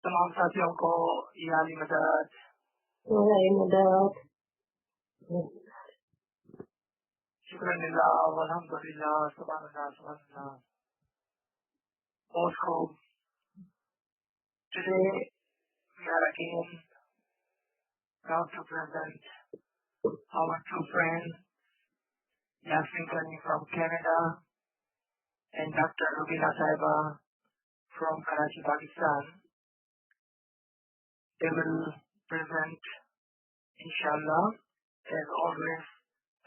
तमाम साथियों को याली मदद शुक्रिया अल्हम्दुलिल्लाह सुभानअल्लाह बहुत खूब. Today we are again proud to present our two friends YASMIN from Canada and Dr. RUBINA Saiba from Karachi, Pakistan. They will present, inshallah, as always,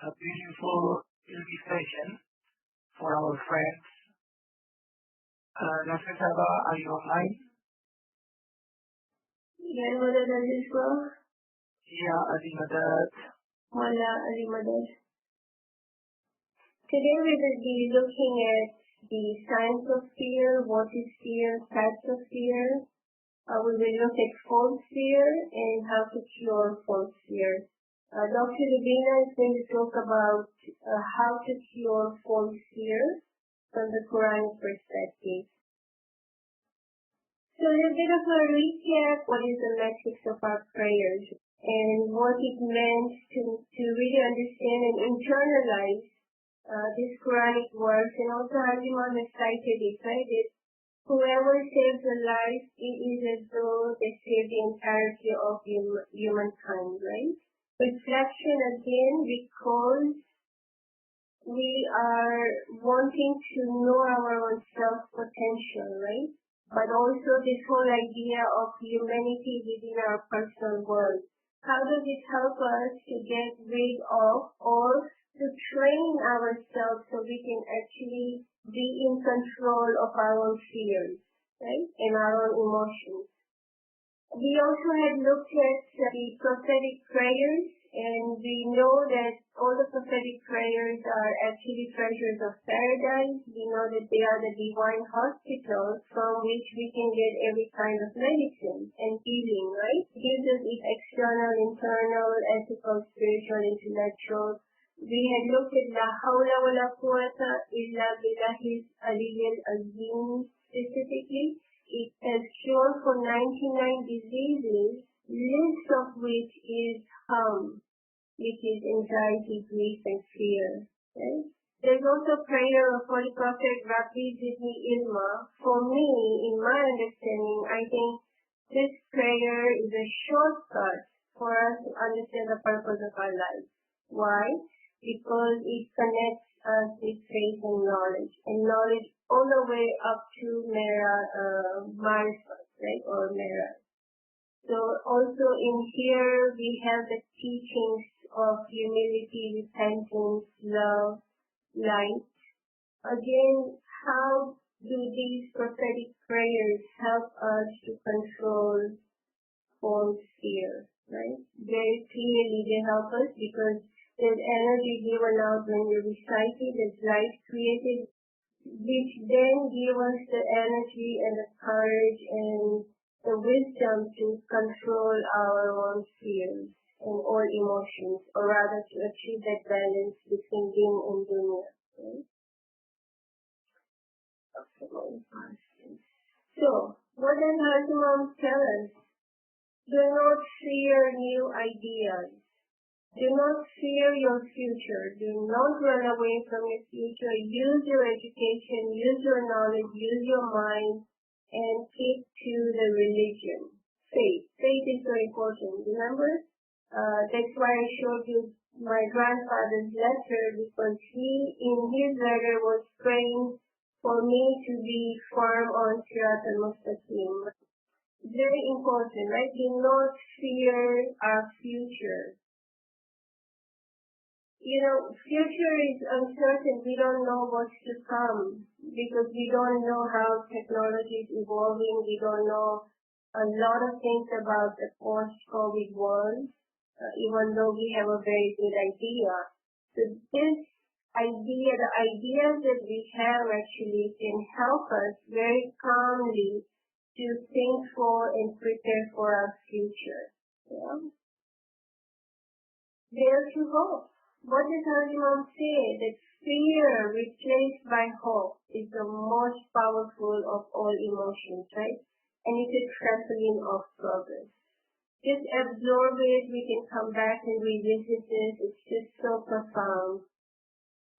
a beautiful illustration for our friends. Dr. Saiba, are you online? Yeah, Madad Aliswa. Yeah, Ali Madad. Wala Ali Madad. Today we will be looking at the signs of fear, what is fear, types of fear. We will look at false fear and how to cure false fear. Dr. RUBINA is going to talk about how to cure false fear from the Quranic perspective. So a bit of a recap, what is the message of our prayers and what it meant to really understand and internalize this Quranic verse, and also Imam has cited it, right? Whoever saves a life, it is as though they save the entirety of humankind, right? Reflection again, because we are wanting to know our own self-potential, right? But also this whole idea of humanity within our personal world. How does it help us to get rid of or to train ourselves so we can actually be in control of our own fears, right? And our own emotions. We also had looked at the prophetic prayers, and we know that all the prophetic prayers are actually treasures of paradise. We know that they are the divine hospitals from which we can get every kind of medicine and healing, right? It gives us its external, internal, ethical, spiritual, intellectual. We had looked at La Hawla wa la Quwwata illa Billahil Aliyyil Azim specifically. It has cured for 99 diseases, least of which is which is anxiety, grief, and fear. Right? There's also prayer of Holy Prophet Rabbi Zidni Ilma. For me, in my understanding, I think this prayer is a shortcut for us to understand the purpose of our life. Why? Because it connects us with faith and knowledge all the way up to Marifat, right, or Mera. So also in here we have the teachings of humility, repentance, love, light. Again, how do these prophetic prayers help us to control false fear, right? Very clearly they help us because there's energy given out when we recite it, there's light created, which then give us the energy and the courage and the wisdom to control our own fears and all emotions, or rather to achieve that balance between din and dunya. Okay? So, what does Imam tell us? Do not fear new ideas. Do not fear your future. Do not run away from your future. Use your education, use your knowledge, use your mind, and keep to the religion. Faith. Faith is so important. Remember? That's why I showed you my grandfather's letter, because he, in his letter, was praying for me to be firm on Sirat al-Mustaqim. Very important, right? Do not fear our future. You know, future is uncertain. We don't know what's to come because we don't know how technology is evolving. We don't know a lot of things about the post-COVID world, even though we have a very good idea. So this idea, the ideas that we have actually can help us very calmly to think for and prepare for our future. Yeah. There to hope. What does our Imam say? That fear replaced by hope is the most powerful of all emotions, right? and it's a trampoline of progress. Just absorb it, we can come back and revisit this, it's just so profound.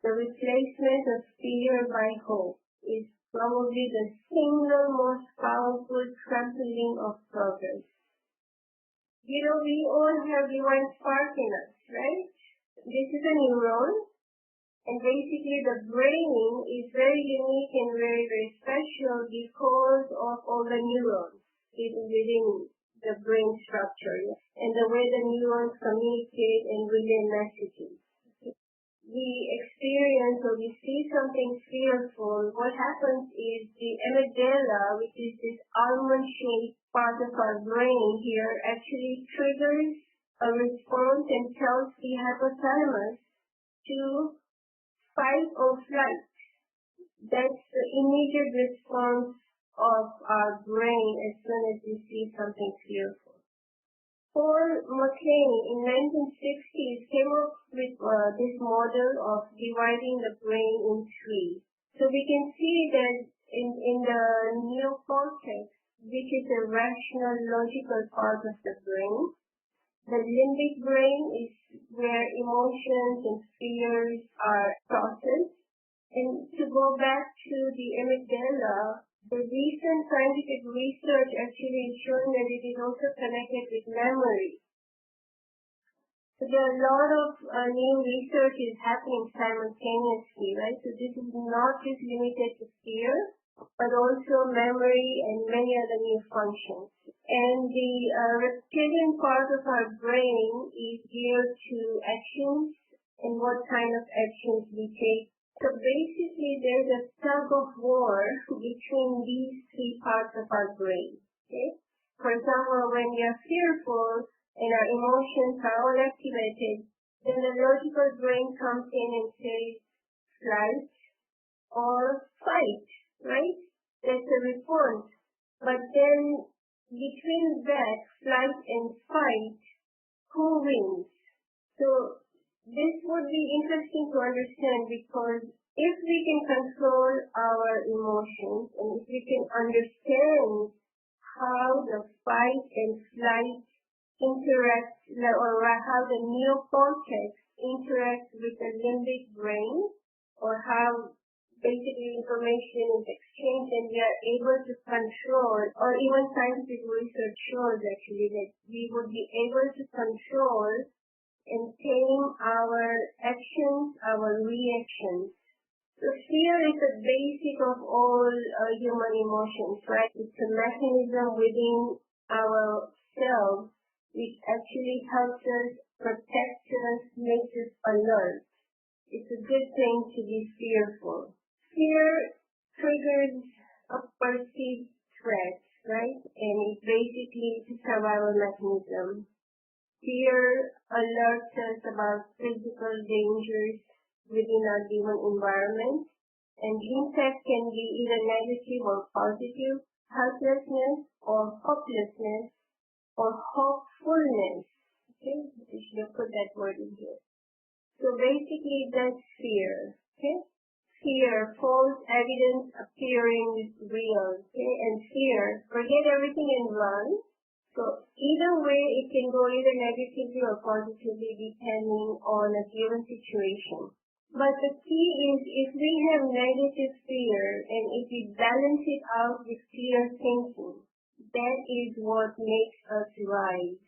The replacement of fear by hope is probably the single most powerful trampoline of progress. We all have divine spark in us, right? This is a neuron, and basically the brain is very unique and very, very special because of all the neurons within the brain structure and the way the neurons communicate and relay messages. We experience or we see something fearful, what happens is the amygdala, which is this almond-shaped part of our brain here, actually triggers a response and tells the hypothalamus to fight or flight. That's the immediate response of our brain as soon as we see something fearful. Paul MacLean in 1960s came up with this model of dividing the brain in three. So we can see that in the neocortex, which is a rational, logical part of the brain, the limbic brain is where emotions and fears are processed. And to go back to the amygdala, the recent scientific research actually is showing that it is also connected with memory. So there are a lot of new research is happening simultaneously, right? So this is not just limited to fear, but also memory and many other new functions. And the reptilian part of our brain is geared to actions and what kind of actions we take. So basically, there's a tug of war between these three parts of our brain. Okay? For example, when we are fearful and our emotions are all activated, then the logical brain comes in and says flight or fight, right? That's a response. But then between that flight and fight, who wins? So this would be interesting to understand because if we can control our emotions and if we can understand how the fight and flight interact or how the neocortex interacts with the limbic brain or how basically information is exchanged and we are able to control, or even scientific research shows actually that we would be able to control and tame our actions, our reactions. So fear is the basic of all human emotions, right? It's a mechanism within ourselves which actually helps us, protect us, makes us alert. It's a good thing to be fearful. Fear triggers a perceived threat, right? And it's basically a survival mechanism. Fear alerts us about physical dangers within our given environment, and the impact can be either negative or positive, helplessness or hopelessness or hopefulness. Okay, we should have put that word in here. So basically that's fear. Okay, fear, false evidence appearing real. Okay, and fear, forget everything and run. So either way, it can go either negatively or positively depending on a given situation. But the key is if we have negative fear and if we balance it out with clear thinking, that is what makes us rise.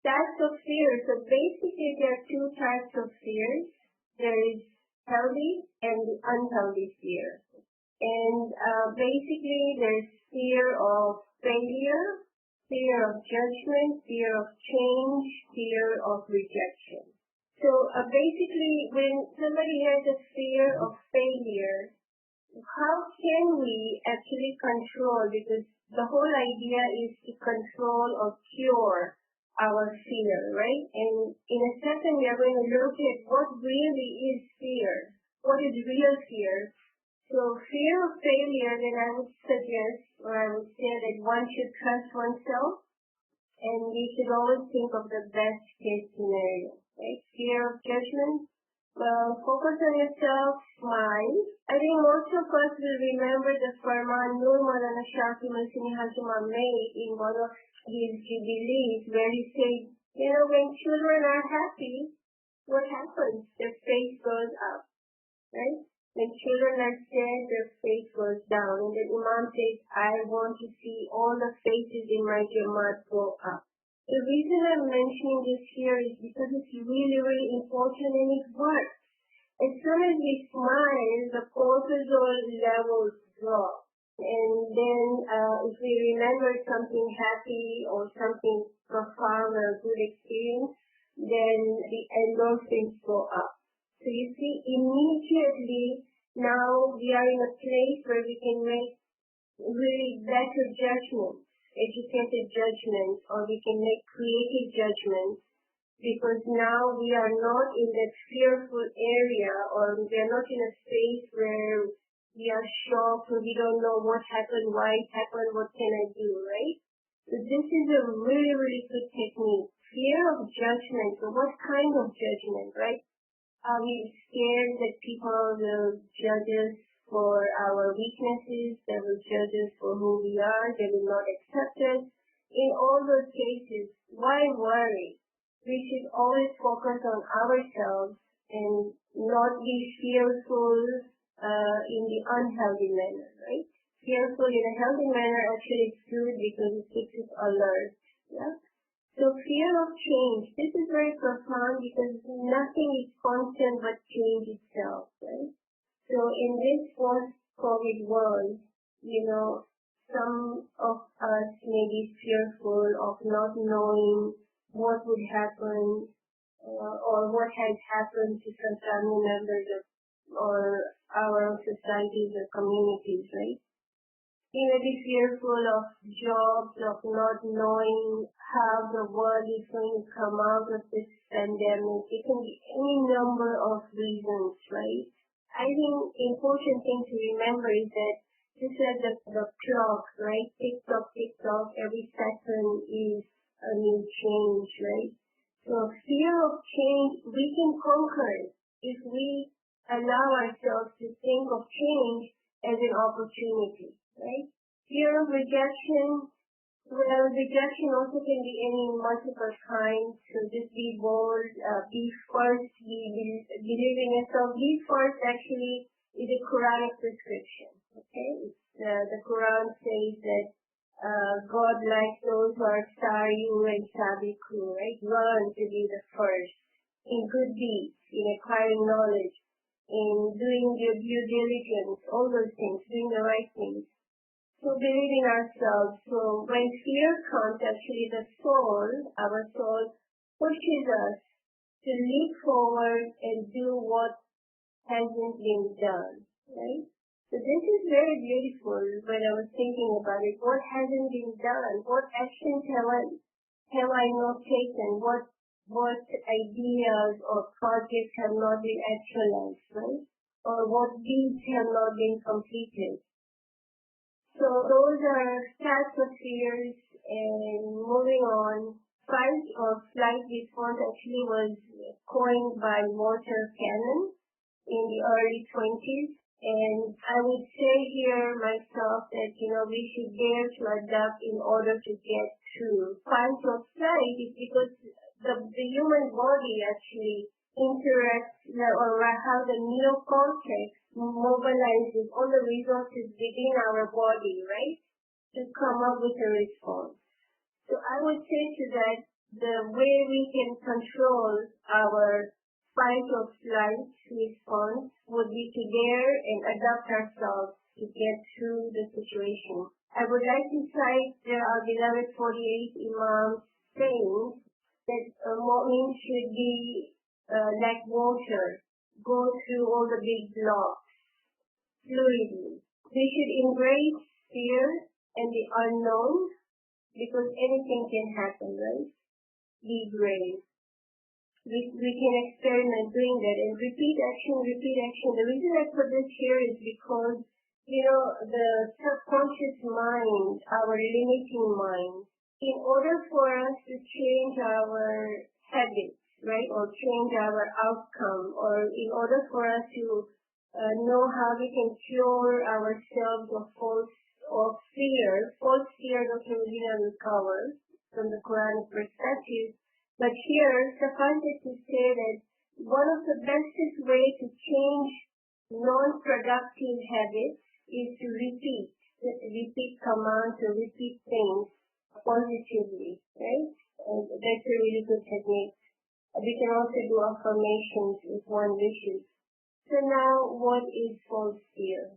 Types of fear. So basically there are two types of fears. There is healthy and unhealthy fear. And basically there's fear of failure, fear of judgment, fear of change, fear of rejection. So basically when somebody has a fear of failure, how can we actually control, because the whole idea is to control or cure our fear, right? And in a second we are going to look at what really is fear, what is real fear. So fear of failure, then I would suggest, or I would say that one should trust oneself, and we should always think of the best case scenario, right? Fear of judgment, Focus on yourself, smile. I think most of us will remember the Farman Nur Maulana Shafi Masini Hashima made in one of his jubilees where he said, when children are happy, what happens? Their face goes up, right? When children are sad, their face goes down. And then Imam says, I want to see all the faces in my Jamaat go up. The reason I'm mentioning this here is because it's really, really important and it works. As soon as we smile, the cortisol levels drop. And then if we remember something happy or something profound or good experience, then the endorphins go up. So you see, immediately now we are in a place where we can make really better judgments, educated judgments, or we can make creative judgments, because now we are not in that fearful area, or we are not in a space where we are shocked or we don't know what happened, why it happened, what can I do, right? So this is a really, really good technique. Fear of judgment. So what kind of judgment, right? Are we scared that people will judge us for our weaknesses, they will judge us for who we are, they will not accept us? In all those cases, why worry? We should always focus on ourselves and not be fearful in the unhealthy manner, right? Fearful in a healthy manner actually is good because it keeps us alert. Yeah? So fear of change, this is very profound because nothing is constant but change itself, right? So in this post-COVID world, some of us may be fearful of not knowing what would happen or what has happened to some family members or our societies or communities, right? We may be fearful of jobs, of not knowing how the world is going to come out of this pandemic. It can be any number of reasons, right? I think the important thing to remember is that just like the clock, right? Tick-tock, tick-tock, every second is a new change, right? So fear of change, we can conquer it if we allow ourselves to think of change as an opportunity, right? Fear of rejection, rejection also can be any multiple kinds. So just be bold, be first, believe in yourself. Be first actually is a Quranic prescription, okay? The Quran says that God likes those who are sari'u and sabiqu, right? Learn to be the first in good deeds, in acquiring knowledge, in doing your due diligence, all those things, doing the right things. So believe in ourselves. So when fear comes, actually the soul, our soul, pushes us to leap forward and do what hasn't been done, right? So this is very beautiful when I was thinking about it. What hasn't been done? What actions have I not taken? What ideas or projects have not been actualized, right? Or what deeds have not been completed? So those are types of fears. And moving on, fight or flight response actually was coined by Walter Cannon in the early 20s. And I would say here myself that, we should dare to adapt in order to get through. Fight or flight is because the human body actually interacts, or how the neocortex mobilizes all the resources within our body, right, to come up with a response. So I would say to that, the way we can control our fight or flight response would be to dare and adapt ourselves to get through the situation. I would like to cite our beloved 48 Imams saying that mu'min should be like water, go through all the big blocks fluidly. We should embrace fear and the unknown because anything can happen, right? Be brave. We can experiment doing that and repeat action, repeat action. The reason I put this here is because, the subconscious mind, our limiting mind, in order for us to change our habits, right, or change our outcome, or in order for us to know how we can cure ourselves of fear. False fear, Dr. Rubina will cover from the Quranic perspective. But here, suffice it to say that one of the bestest ways to change non-productive habits is to repeat commands or repeat things positively, right? And that's a really good technique. We can also do affirmations if one wishes. So now, what is false fear?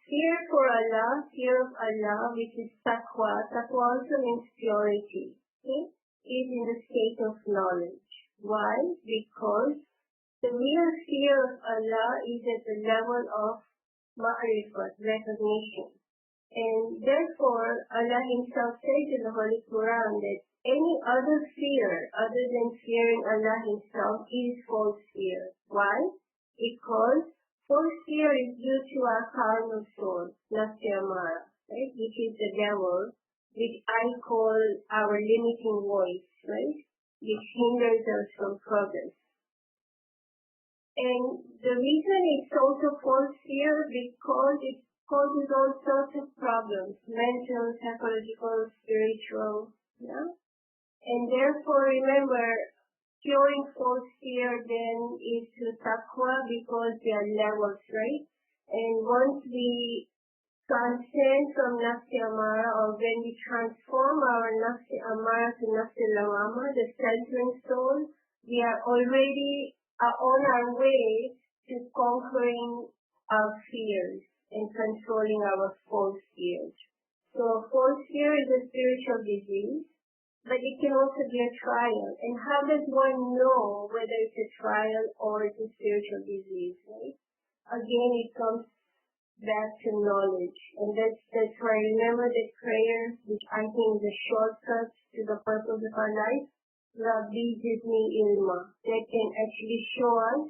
Fear for Allah, fear of Allah, which is taqwa. Taqwa also means purity, okay, is in the state of knowledge. Why? Because the real fear of Allah is at the level of ma'rifat, recognition. And therefore, Allah Himself says in the Holy Quran that any other fear other than fearing Allah Himself is false fear. Why? Because false fear is due to our carnal soul, nafsi amara, right? Which is the devil, which I call our limiting voice, right? Which hinders us from progress. And the reason it's also false fear because it causes all sorts of problems, mental, psychological, spiritual, yeah? And therefore, remember, curing false fear then is to taqwa because they are levels, right? And once we transcend from nafsi amara, or when we transform our nafsi amara to nafsi lawama, the centering soul, we are already on our way to conquering our fears and controlling our false fears. So false fear is a spiritual disease, but it can also be a trial. And how does one know whether it's a trial or it's a spiritual disease, right? Again, it comes back to knowledge. And that's why I remember the prayer, which I think is a shortcut to the purpose of our life, Rabbi Zidni Ilma, that can actually show us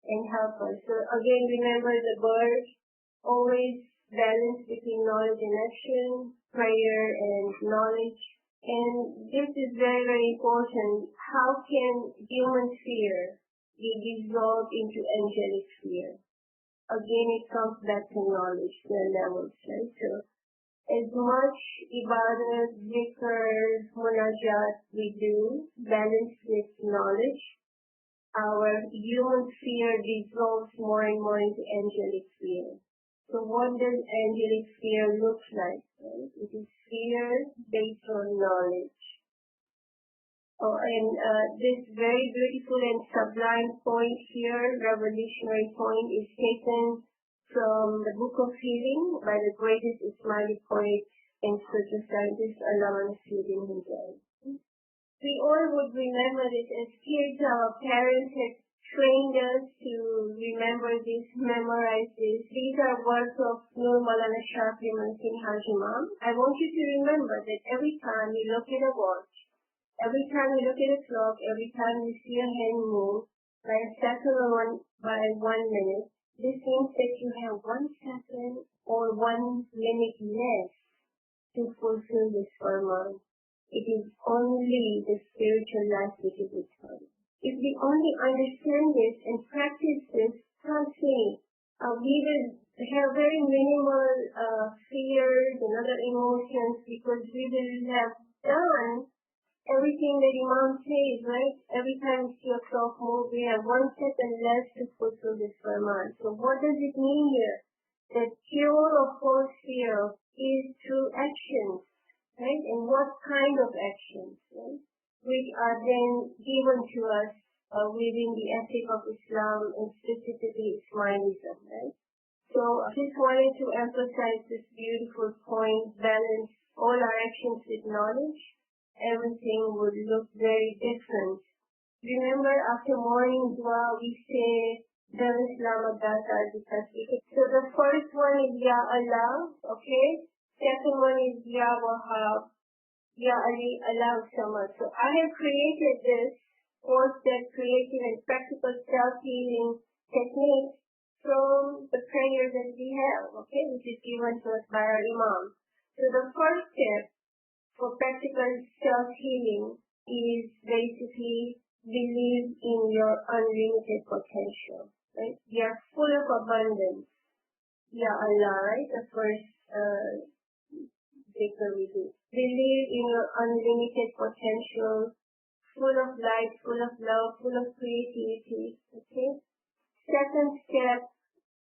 and help us. So again, remember the bird, always balance between knowledge and action, prayer and knowledge. And this is very, very important. How can human fear be dissolved into angelic fear? Again, it comes back to knowledge, the levels, right? So as much ibadat, zikr, munajat we do, balanced with knowledge, our human fear dissolves more and more into angelic fear. So what does angelic fear look like? Right? It is fear based on knowledge. Oh, and this very beautiful and sublime point here, revolutionary point, is taken from the Book of Healing by the greatest Islamic poet and spiritual scientist, Allama Nasruddin himself. We all would remember this as kids. Our parents had trained us to remember this, memorize this. These are words of Nur Maulana Shah Prem Singh Haji Imam. I want you to remember that every time you look at a watch, every time you look at a clock, every time you see a hand move by a second or by 1 minute, this means that you have 1 second or 1 minute less to fulfill this firman. It is only the spiritual life which is eternal. If we only understand this and practice this, trust me, we will have very minimal fears and other emotions because we will have done everything that Imam says, right? Every time we see a clock move, we have 1 second less to fulfill this firman. So what does it mean here? That cure of false fear is through actions, right? And what kind of actions, right? Which are then given to us within the ethic of Islam and specifically Islamism, right? So I just wanted to emphasize this beautiful point, balance all our actions with knowledge. Everything would look very different. Remember, after morning dua, we say, Dar Islam Adata. So the first one is Ya Allah, okay? Second one is Ya Wahab, Ya Ali, Allah Samad. So I have created this 4-step creative and practical self-healing technique from the prayers that we have, okay, which is given to us by our Imam. So the first step for practical self-healing is basically believe in your unlimited potential, right? We are full of abundance. Ya Allah, right? The first zikr we do. Believe in your unlimited potential, full of light, full of love, full of creativity, okay? Second step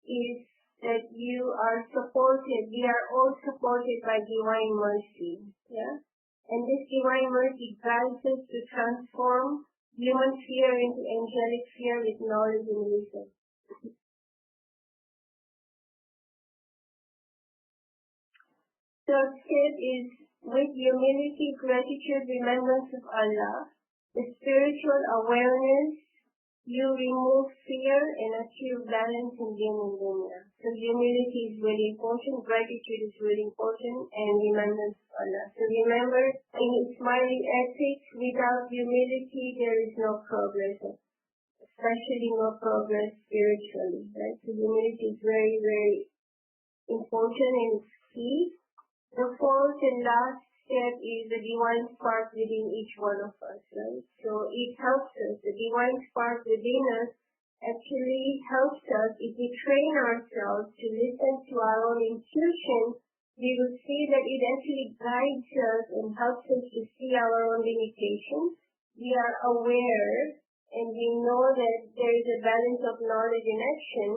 is that you are supported, we are all supported by divine mercy, yeah? And this divine mercy guides us to transform human fear into angelic fear with knowledge and wisdom. Third step is with humility, gratitude, remembrance of Allah, the spiritual awareness, you remove fear and achieve balance in Din and Dunya. So humility is really important, gratitude is really important, and remembrance of Allah. So remember, in Ismaili ethics, without humility, there is no progress, especially no progress spiritually, right? So humility is very, very important and it's key. The fourth and last step is the divine spark within each one of us, right? So it helps us. The divine spark within us actually helps us. If we train ourselves to listen to our own intuition, we will see that it actually guides us and helps us to see our own limitations. We are aware and we know that there is a balance of knowledge and action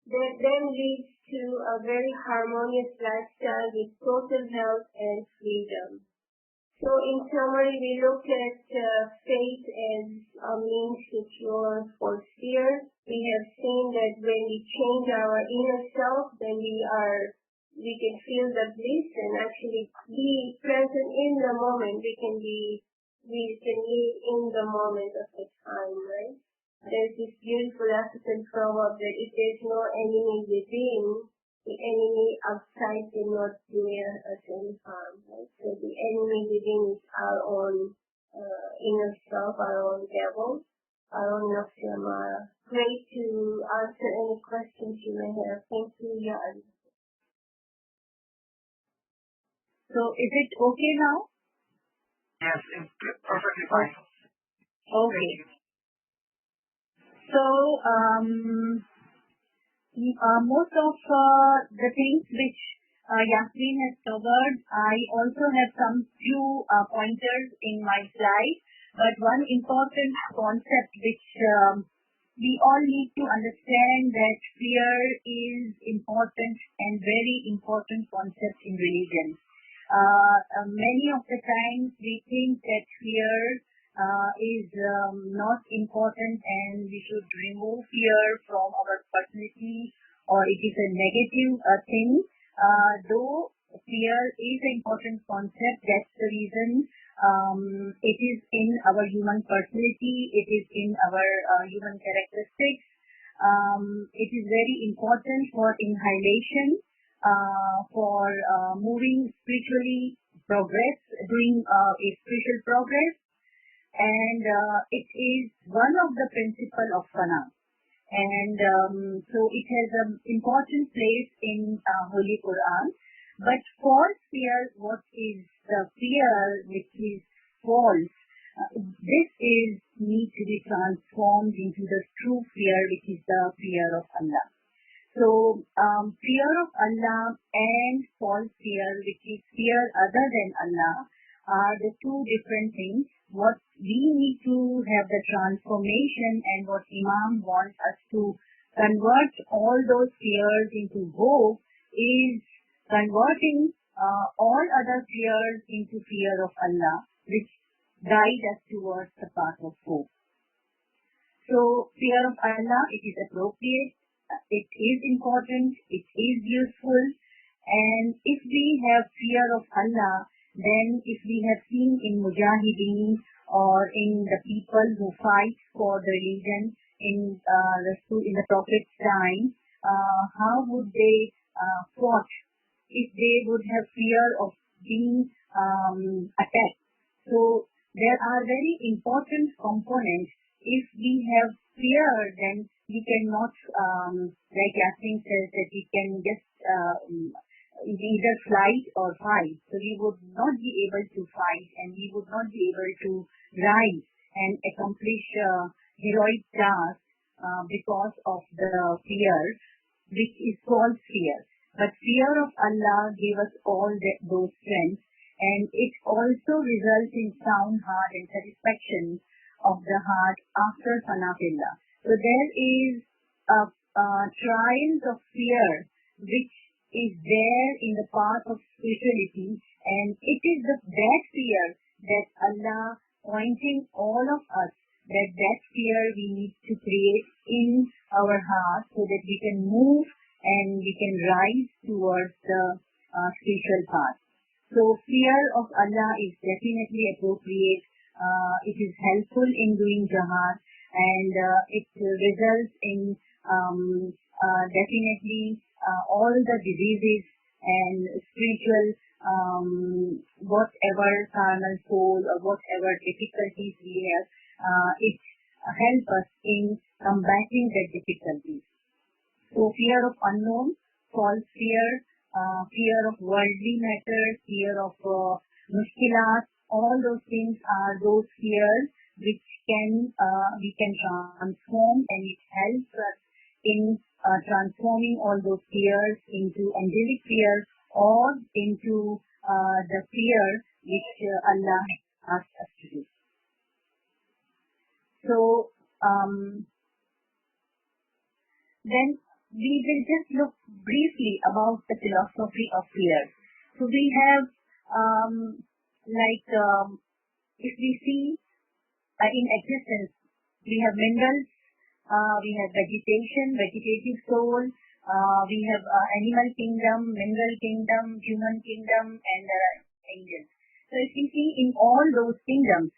that then leads to a very harmonious lifestyle with total health and freedom. So in summary, we look at faith as a means to cure false fear. We have seen that when we change our inner self, then we can feel the bliss and actually be present in the moment. We can live in the moment of the time, right? There's this beautiful African proverb that if there's no enemy within, the enemy outside cannot do us any harm, right? So the enemy within is our own inner self, our own devil, our own nafs amara. Great to answer any questions you may have. Thank you, Ya Ali. So is it okay now? Yes, it's perfectly fine. Okay. So, most of the things which Yasmin has covered, I also have some few pointers in my slide. But one important concept which we all need to understand, that fear is important and very important concept in religion. Many of the times we think that fear is not important and we should remove fear from our personality, or it is a negative thing. Though fear is an important concept, that's the reason it is in our human personality, it is in our human characteristics. It is very important for inhalation, for moving spiritually, doing a spiritual progress. And it is one of the principles of fana. And so it has an important place in Holy Quran. But false fear, what is the fear which is false? This needs to be transformed into the true fear, which is the fear of Allah. So fear of Allah and false fear, which is fear other than Allah, are the two different things. What we need to have the transformation, and what Imam wants us to convert all those fears into hope, is converting all other fears into fear of Allah, which guide us towards the path of hope. So fear of Allah, it is appropriate, it is important, it is useful, and if we have fear of Allah, then if we have seen in Mujahideen or in the people who fight for the religion in the Prophet's time, how would they fought if they would have fear of being attacked? So there are very important components. If we have fear, then we cannot, like Yasmin says, that we can just either flight or fight. So we would not be able to fight, and we would not be able to rise and accomplish heroic tasks because of the fear, which is false fear. But fear of Allah gave us all those strengths, and it also results in sound heart and satisfaction of the heart after Sanafillah. So there is trials of fear which is there in the path of spirituality, and it is that fear that Allah pointing all of us that fear we need to create in our heart so that we can move and we can rise towards the spiritual path. So fear of Allah is definitely appropriate. It is helpful in doing jihad, and it results in definitely all the diseases and spiritual whatever carnal soul or whatever difficulties we have, it helps us in combating the difficulties. So fear of unknown, false fear, fear of worldly matters, fear of mushkilat, all those things are those fears which we can transform, and it helps us in transforming all those fears into angelic fear or into the fear which Allah asks us to do. So then we will just look briefly about the philosophy of fear. So we have if we see in existence, we have minerals, we have vegetative soul, we have animal kingdom, mineral kingdom, human kingdom, and angels. So if you see in all those kingdoms,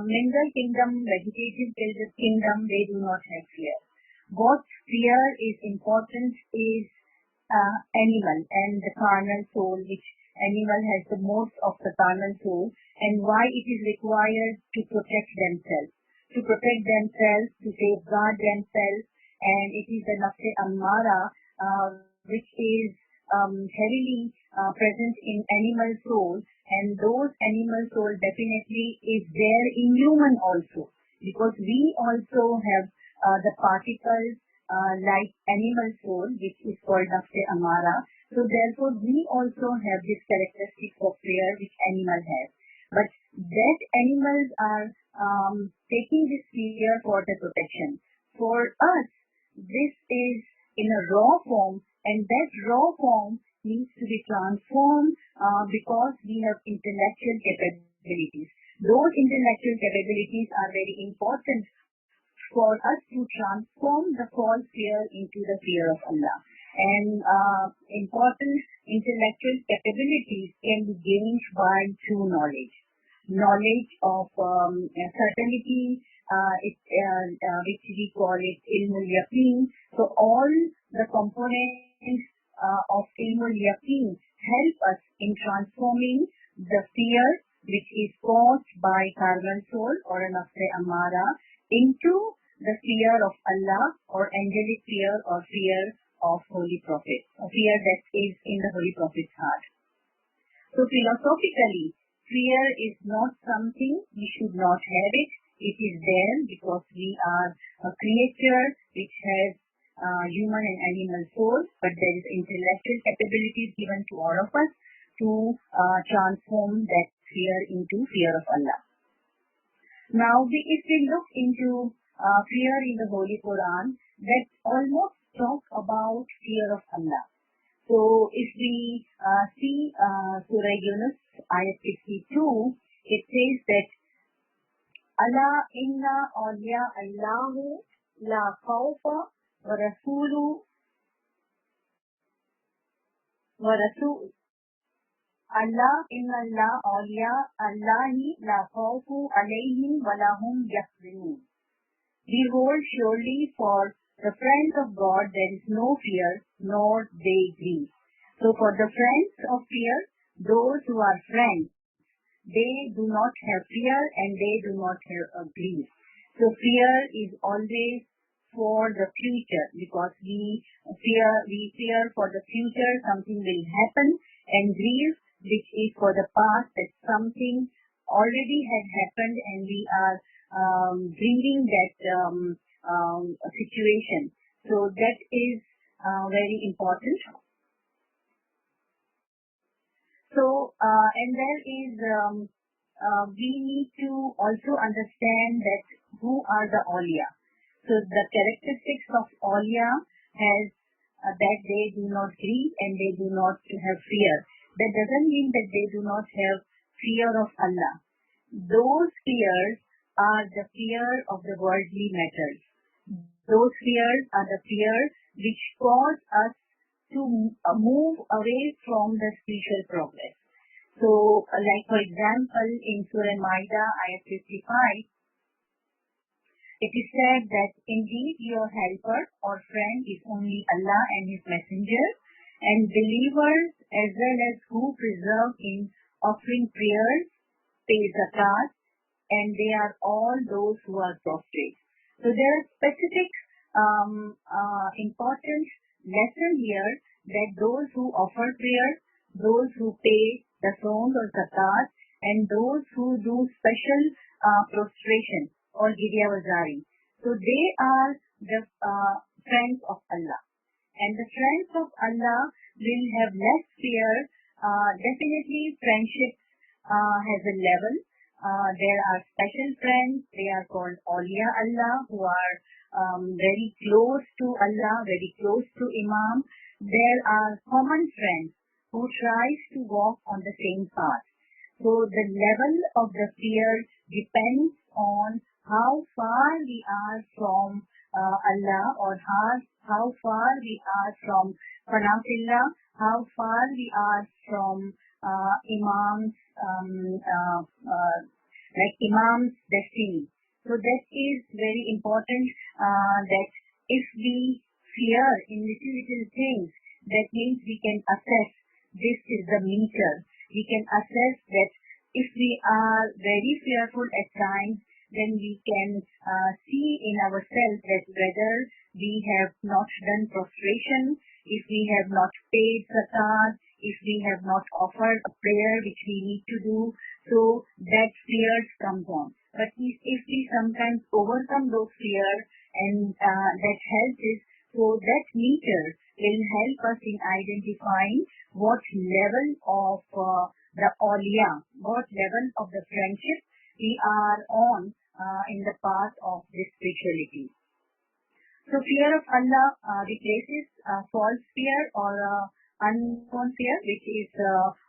mineral kingdom, vegetative kingdom, they do not have fear. What fear is important is animal and the carnal soul, which animal has the most of the carnal soul, and why it is required to protect themselves, to safeguard themselves, and it is the nafs ammara which is heavily present in animal soul, and those animal soul definitely is there in human also, because we also have the particles like animal soul, which is called nafs ammara. So therefore we also have this characteristic of fear which animal has. But that animals are taking this fear for the protection. For us, this is in a raw form, and that raw form needs to be transformed because we have intellectual capabilities. Those intellectual capabilities are very important for us to transform the false fear into the fear of Allah. And important intellectual capabilities can be gained by true knowledge. Knowledge of certainty, which we call it ilmul yaqeen. So all the components of ilmul yaqeen help us in transforming the fear which is caused by carnal soul or a nafs ammara into the fear of Allah or angelic fear or fear of Holy Prophet, a fear that is in the Holy Prophet's heart. So philosophically, fear is not something we should not have it. It is there because we are a creature which has human and animal souls, but there is intellectual capabilities given to all of us to transform that fear into fear of Allah. Now, if we look into fear in the Holy Quran, that almost talk about fear of Allah. So if we see Surah Yunus, ayat 62, it says that Allah inna awliya Allahu la khawfa wa rasulu wa rasul. Allah inna Allah awliya Allahi la khawfu alayhim wa lahum yahzanun. Behold, surely for the friends of God there is no fear, nor they grieve. So for the friends of fear, those who are friends, they do not have fear and they do not have grief. So fear is always for the future, because we fear for the future something will happen, and grief which is for the past that something already had happened and we are bringing that situation. So that is very important. So, and there is, we need to also understand that who are the awliya. So the characteristics of awliya has that they do not grieve and they do not have fear. That doesn't mean that they do not have fear of Allah. Those fears are the fear of the worldly matters. Those fears are the fears which cause us to move away from the spiritual progress. So, like for example, in Surah Ma'idah, ayat 55, it is said that indeed your helper or friend is only Allah and His Messenger, and believers as well as who preserve in offering prayers, pay zakat, and they are all those who are prostrate. So there are specific important lesson here that those who offer prayer, those who pay the sawm or zakat, and those who do special prostration or giryawazari. So they are the friends of Allah. And the friends of Allah will have less fear. Definitely friendship has a level. There are special friends. They are called awliya Allah, who are very close to Allah, very close to Imam. There are common friends who tries to walk on the same path. So the level of the fear depends on how far we are from Allah, or how far we are from Qanatillah, how far we are from Imam's like Imam's destiny. So that is very important, that if we fear in little things, that means we can assess this is the meter. We can assess that if we are very fearful at times, then we can see in ourselves that whether we have not done prostration, if we have not paid zakat, if we have not offered a prayer which we need to do, so that fear comes on. But if we sometimes overcome those fears, and that helps us, so that meter will help us in identifying what level of the awliya, what level of the friendship we are on in the path of this spirituality. So fear of Allah replaces false fear or unknown fear, which is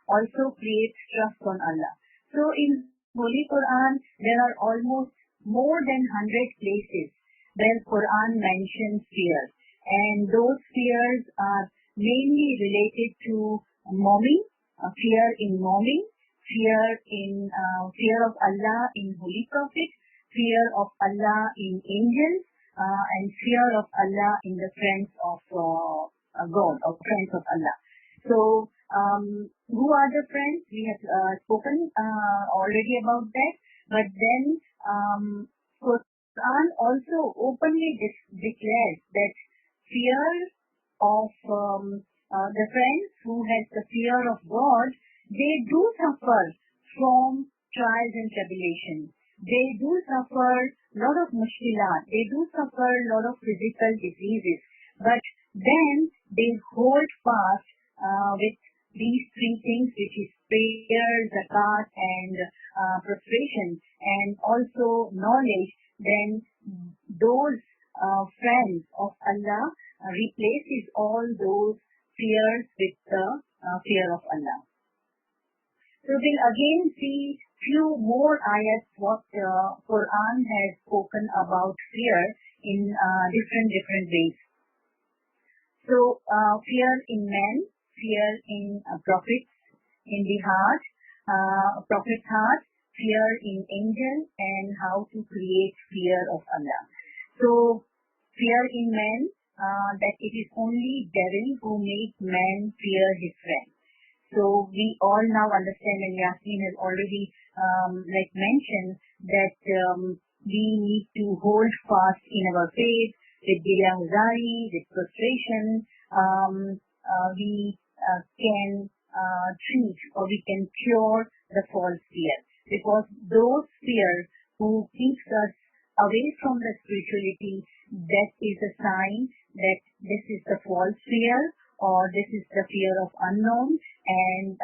also creates trust on Allah. So in Holy Quran, there are almost more than 100 places where Quran mentions fear, and those fears are mainly related to momming, fear in momming, fear of Allah in Holy Prophet, fear of Allah in angels, and fear of Allah in the friends of God, or friends of Allah. So, who are the friends? We have spoken already about that. But then, Quran also openly declares that fear of the friends who has the fear of God, they do suffer from trials and tribulations. They do suffer a lot of mushkilat. They do suffer a lot of physical diseases. But then they hold fast with these three things, which is prayer, zakat, and prostration, and also knowledge. Then those friends of Allah replaces all those fears with the fear of Allah. So we'll again see few more ayats what Quran has spoken about fear in different ways. So fear in men, fear in prophets, in the heart, prophet's heart, fear in angels, and how to create fear of Allah. So fear in men, that it is only devil who makes man fear his friend. So we all now understand, and Yasmin has already mentioned that we need to hold fast in our faith with giryawazari, with prostration. We can treat, or we can cure the false fear, because those fears who keeps us away from the spirituality, that is a sign that this is the false fear or this is the fear of unknown, and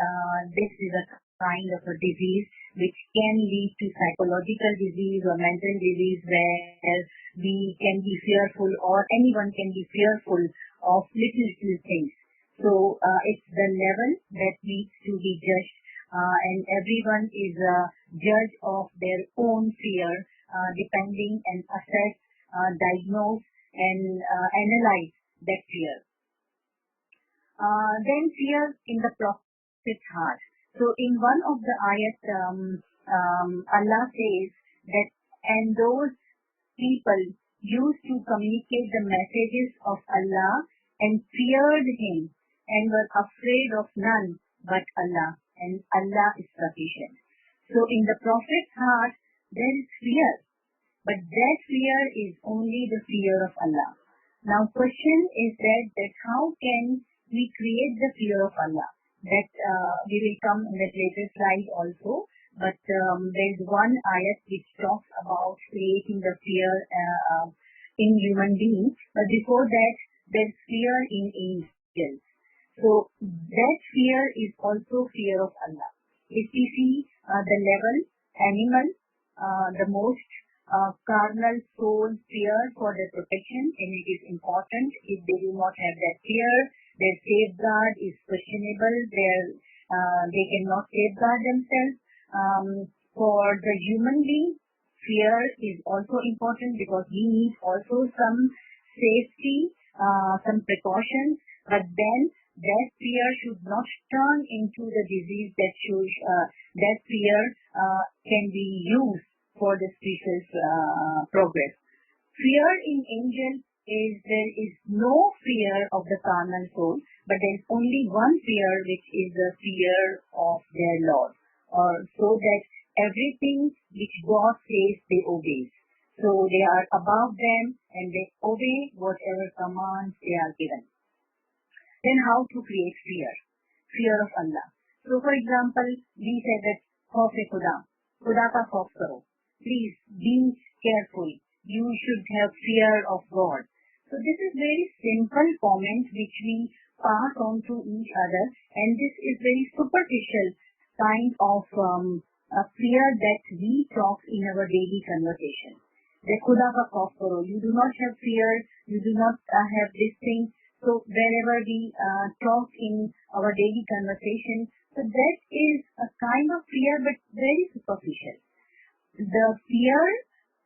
this is a kind of a disease which can lead to psychological disease or mental disease, where we can be fearful or anyone can be fearful of little things. So it's the level that needs to be judged, and everyone is a judge of their own fear, depending and assess, diagnose and analyze that fear. Then fear in the Prophet's heart. So in one of the ayat, Allah says that, and those people used to communicate the messages of Allah and feared Him and were afraid of none but Allah, and Allah is sufficient. So in the Prophet's heart, there is fear, but that fear is only the fear of Allah. Now question is that how can we create the fear of Allah? That we will come in the later slide also, but there is one ayat which talks about creating the fear in human beings, but before that there is fear in angels. So that fear is also fear of Allah. If we see the level, animal, the most carnal soul fear for their protection, and it is important. If they do not have that fear, their safeguard is questionable. They cannot safeguard themselves. For the human being, fear is also important because we need also some safety, some precautions, but then that fear should not turn into the disease that fear can be used for the spiritual progress. Fear in angels is there is no fear of the carnal soul, but there is only one fear, which is the fear of their Lord, or so that everything which God says they obey. So they are above them and they obey whatever commands they are given. Then how to create fear? Fear of Allah. So for example, we said that Khauf Khuda, Khuda ka khauf karo. Please be careful. You should have fear of God. So this is very simple comment which we pass on to each other, and this is very superficial kind of a fear that we talk in our daily conversation. The Khuda ka khauf karo. You do not have fear. You do not have this thing. So wherever we talk in our daily conversation, so that is a kind of fear, but very superficial. The fear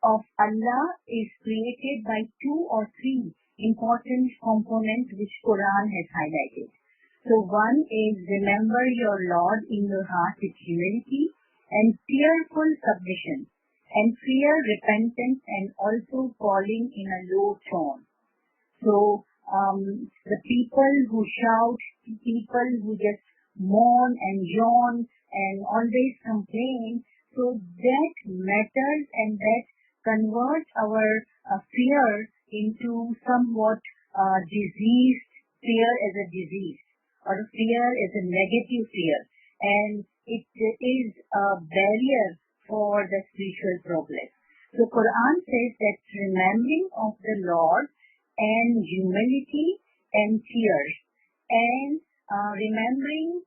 of Allah is created by 2 or 3 important components which Quran has highlighted. So one is remember your Lord in your heart with humility and fearful submission, and fear, repentance, and also calling in a low tone. So the people who shout, people who just moan and yawn and always complain, so that matters and that converts our fear into somewhat diseased fear as a disease, or fear as a negative fear, and it is a barrier for the spiritual progress. So Quran says that remembering of the Lord and humility and tears, and remembering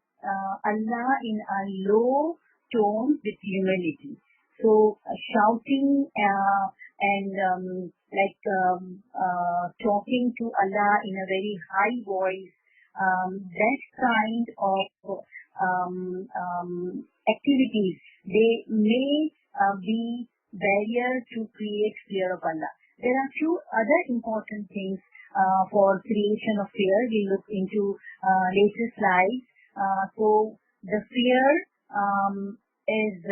Allah in a low tone with humility. So shouting and talking to Allah in a very high voice, that kind of activities, they may be barrier to create fear of Allah. There are few other important things for creation of fear. We look into later slides. So the fear is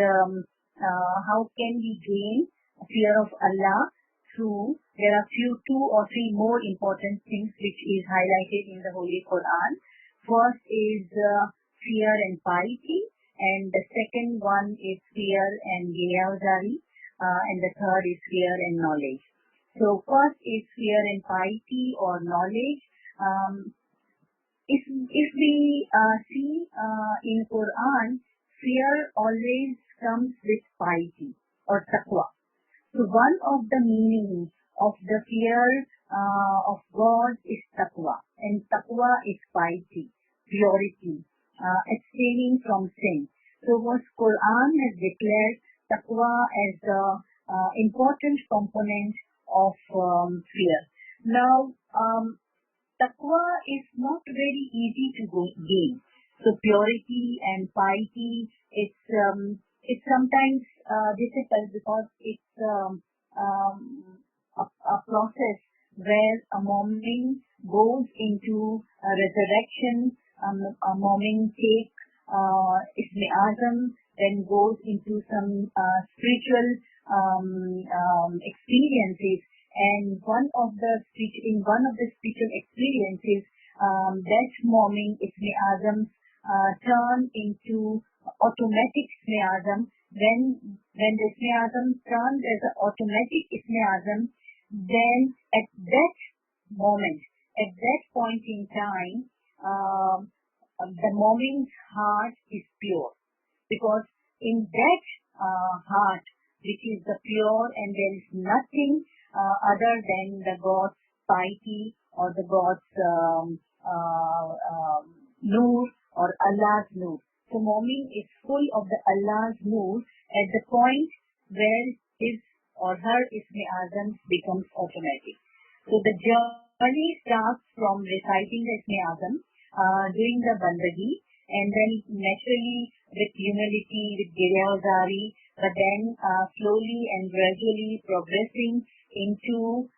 how can we gain fear of Allah through, there are 2 or 3 more important things which is highlighted in the Holy Quran. First is fear and piety, and the second one is fear and ghayawzari, and the third is fear and knowledge. So first is fear and piety or knowledge. If we see in Quran, fear always comes with piety or taqwa. So one of the meanings of the fear of God is taqwa, and taqwa is piety, purity, abstaining from sin. So what Quran has declared taqwa as the important component of fear. Now, taqwa is not very easy to gain. So purity and piety, it's sometimes difficult because it's a process where a moment goes into a resurrection, a moment takes Isme Azam, then goes into some spiritual experiences. And in one of the spiritual experiences, that moment Isme Azam turn into automatic Isme Azam. When the Isme Azam turns as an automatic Isme Azam, then at that moment, at that point in time, the moment's heart is pure, because in that heart, which is the pure, and there is nothing other than the God's piety or the God's nur or Allah's nur. So moment is full of the Allah's nur at the point where his or her Isme Azam becomes automatic. So the journey starts from reciting the Isme Azam, doing the bandagi, and then naturally with humility, with giryazari, but then slowly and gradually progressing into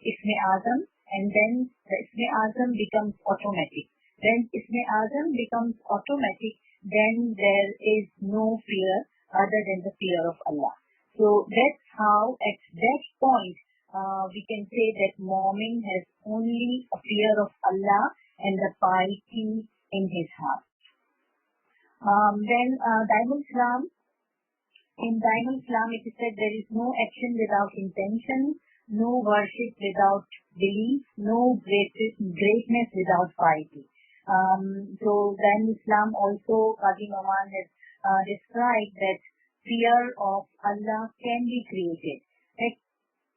Isme Azam, and then the Isme Azam becomes automatic. When Isme Azam becomes automatic, then there is no fear other than the fear of Allah. So that's how at that point we can say that Mu'min has only a fear of Allah and the piety in his heart. Then Daimul Islam, in Daimul Islam it is said there is no action without intention, no worship without belief, no greatness without piety. So then Islam also, Qazi Noman has described that fear of Allah can be created. Like,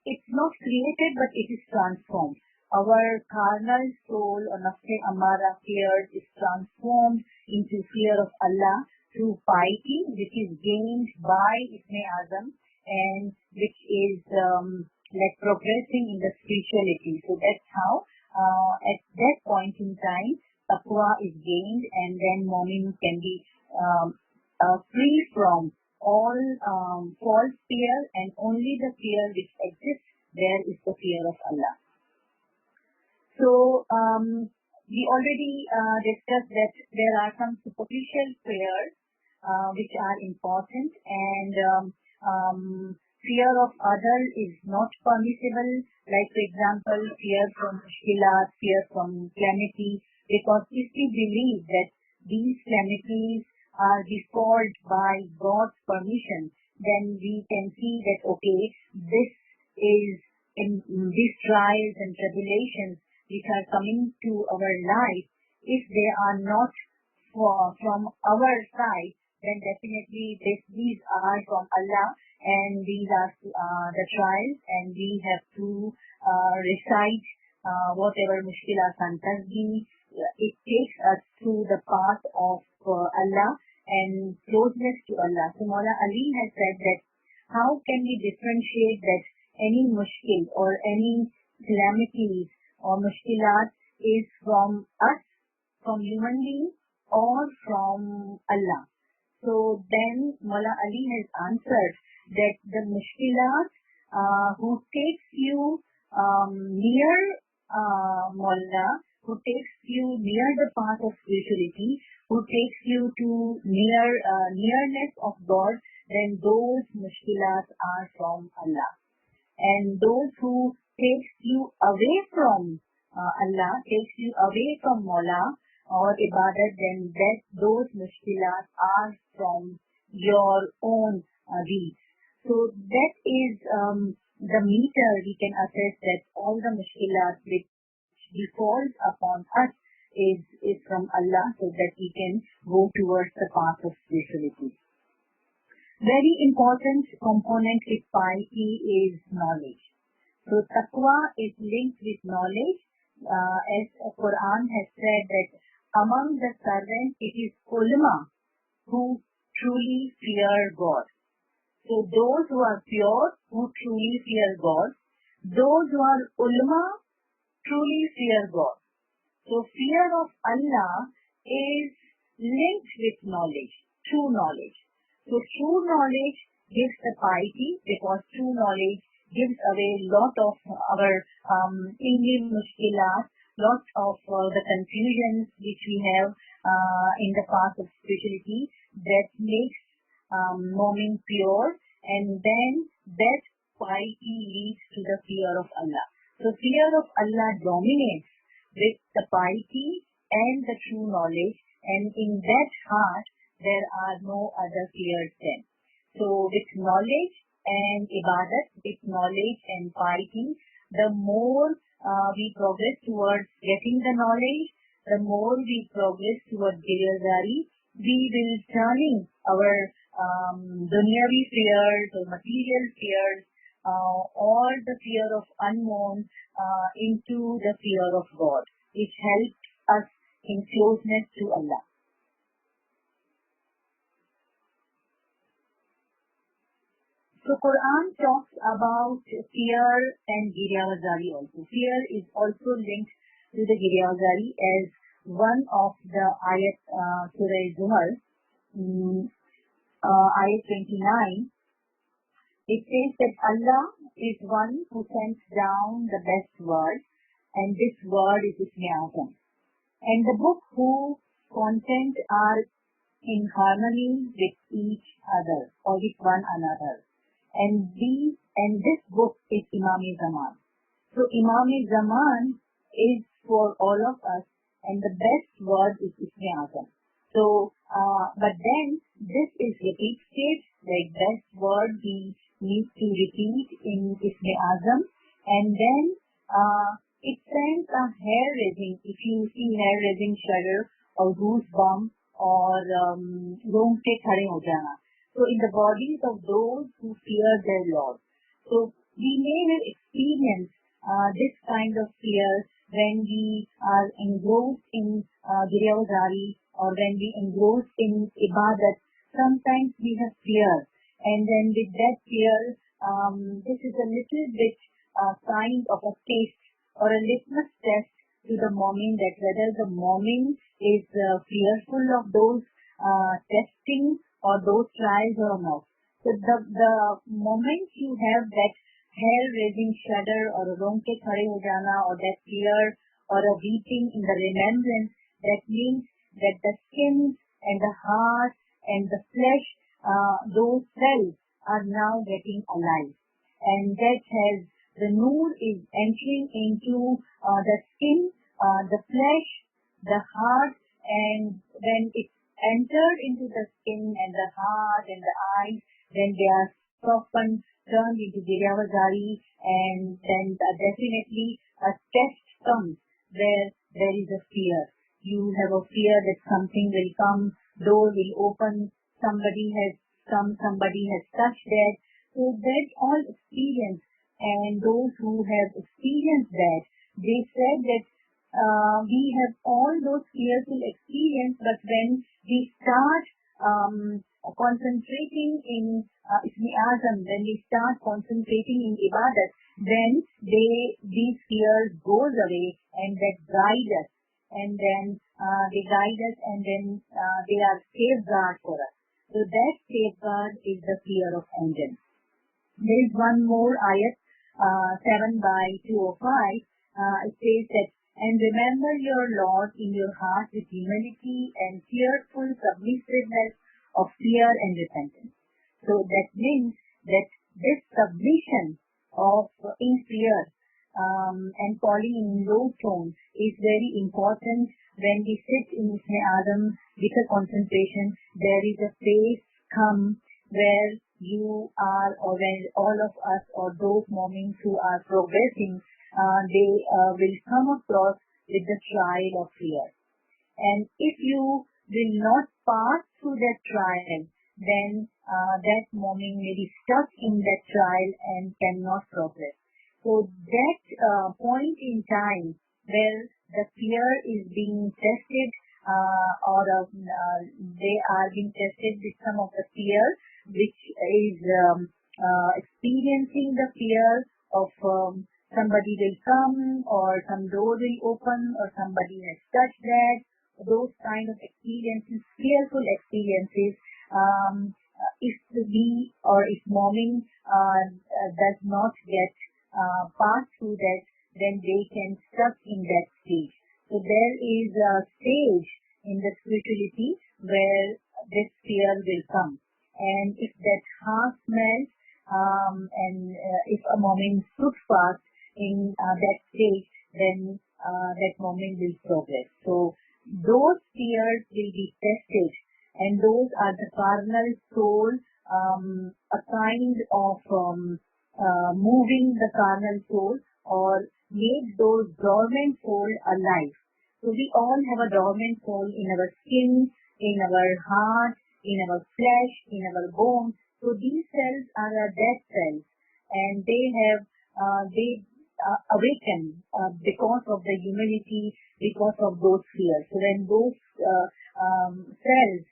it's not created, but it is transformed. Our carnal soul or nafse amara fear is transformed into fear of Allah through piety, which is gained by Isme Azam and which is like progressing in the spirituality. So that's how at that point in time taqwa is gained, and then Mu'min can be free from all false fear, and only the fear which exists there is the fear of Allah. So we already discussed that there are some superficial fears which are important, and fear of others is not permissible, like for example fear from mushkilat, fear from calamity, because if we believe that these calamities are default by God's permission, then we can see that okay, this is in these trials and tribulations which are coming to our life, if they are not from our side, then definitely these are from Allah, and these are the trials, and we have to recite whatever mushkilat and tasbih. It takes us through the path of Allah and closeness to Allah. So Maula Ali has said that how can we differentiate that any mushkil or any calamities or mushkilat is from us, from human beings, or from Allah? So then Maula Ali has answered that the mushkilat who takes you near Maula, who takes you near the path of spirituality, who takes you to nearness of God, then those mushkilat are from Allah. And those who takes you away from Allah, takes you away from Mawla or Ibadat, then those mushkilat are from your own deeds. So that is the meter we can assess that all the mushkilat which defaults upon us is from Allah, so that we can go towards the path of spirituality. Very important component with piety is knowledge. So taqwa is linked with knowledge. As the Quran has said that among the servants it is ulama who truly fear God. So those who are pure, who truly fear God, those who are ulama truly fear God. So fear of Allah is linked with knowledge, true knowledge. So true knowledge gives the piety because true knowledge gives away lot of our Indian mushkilat, lot of the confusions which we have in the path of spirituality that makes moment pure, and then that piety leads to the fear of Allah. So fear of Allah dominates with the piety and the true knowledge, and in that heart there are no other fears then. So with knowledge and ibadat, with knowledge and piety, the more we progress towards getting the knowledge, the more we progress towards Giryazari, we will turning our dunyavi fears or material fears or the fear of unknown into the fear of God, which helps us in closeness to Allah. So Quran talks about fear and Giryazari also. Fear is also linked to the Giryazari as one of the ayat Surah Zuhar, ayat 29. It says that Allah is one who sends down the best word, and this word is Ismi Azam. And the book whose content are in harmony with each other or with one another. And this book is Imam-e Zaman. So Imam-e Zaman is for all of us, and the best word is Ismi Azam. So, but then this is repeated, like best word we need to repeat in Ismi Azam, and then it sends a hair raising. If you see hair raising shudder or goosebump or rongte khade ho jana. So in the bodies of those who fear their Lord. So we may have experienced this kind of fear when we are engrossed in Giryazari or when we engrossed in Ibadat. Sometimes we have fear, and then with that fear, this is a little bit kind of a taste or a litmus test to the moment that whether the moment is fearful of those testing or those trials or not. So the moment you have that hair-raising shudder or a rongte khade ho jana or that fear or a weeping in the remembrance, that means that the skin and the heart and the flesh, those cells are now getting alive. And that has, the noor is entering into the skin, the flesh, the heart, and when it entered into the skin and the heart and the eyes, then they are softened, turned into Giryazari, and then definitely a test comes where there is a fear. You have a fear that something will come, door will open, somebody has come, somebody has touched that. So that all experience, and those who have experienced that, they said that we have all those fearful experience, but when we start concentrating in Ismi Azam, when we start concentrating in Ibadat, then these fears goes away and that guide us, and then they guide us, and then they are safeguard for us. So that safeguard is the fear of engine. There is one more ayat, 7/205. It says that, and remember your Lord in your heart with humility and fearful submissiveness of fear and repentance. So that means that this submission of in fear and calling in low tone is very important. When we sit in Ismi Azam with a concentration, there is a phase come where you are, or when all of us or those moments who are progressing, they will come across with the trial of fear. And if you will not pass through that trial, then that moment may be stuck in that trial and cannot progress. So that point in time where the fear is being tested or they are being tested with some of the fear which is experiencing the fear of somebody will come or some door will open or somebody has touched that. Those kind of experiences, fearful experiences, if we or if mommy does not get pass through that, then they can stuck in that stage. So there is a stage in the spirituality where this fear will come. And if that heart melts and if a moment stood fast in that stage, then that moment will progress. So those fears will be tested, and those are the carnal soul, a kind of moving the carnal soul or make those dormant soul alive. So we all have a dormant soul in our skin, in our heart, in our flesh, in our bones. So these cells are our dead cells, and they have awaken because of the humility, because of those fears. So when those cells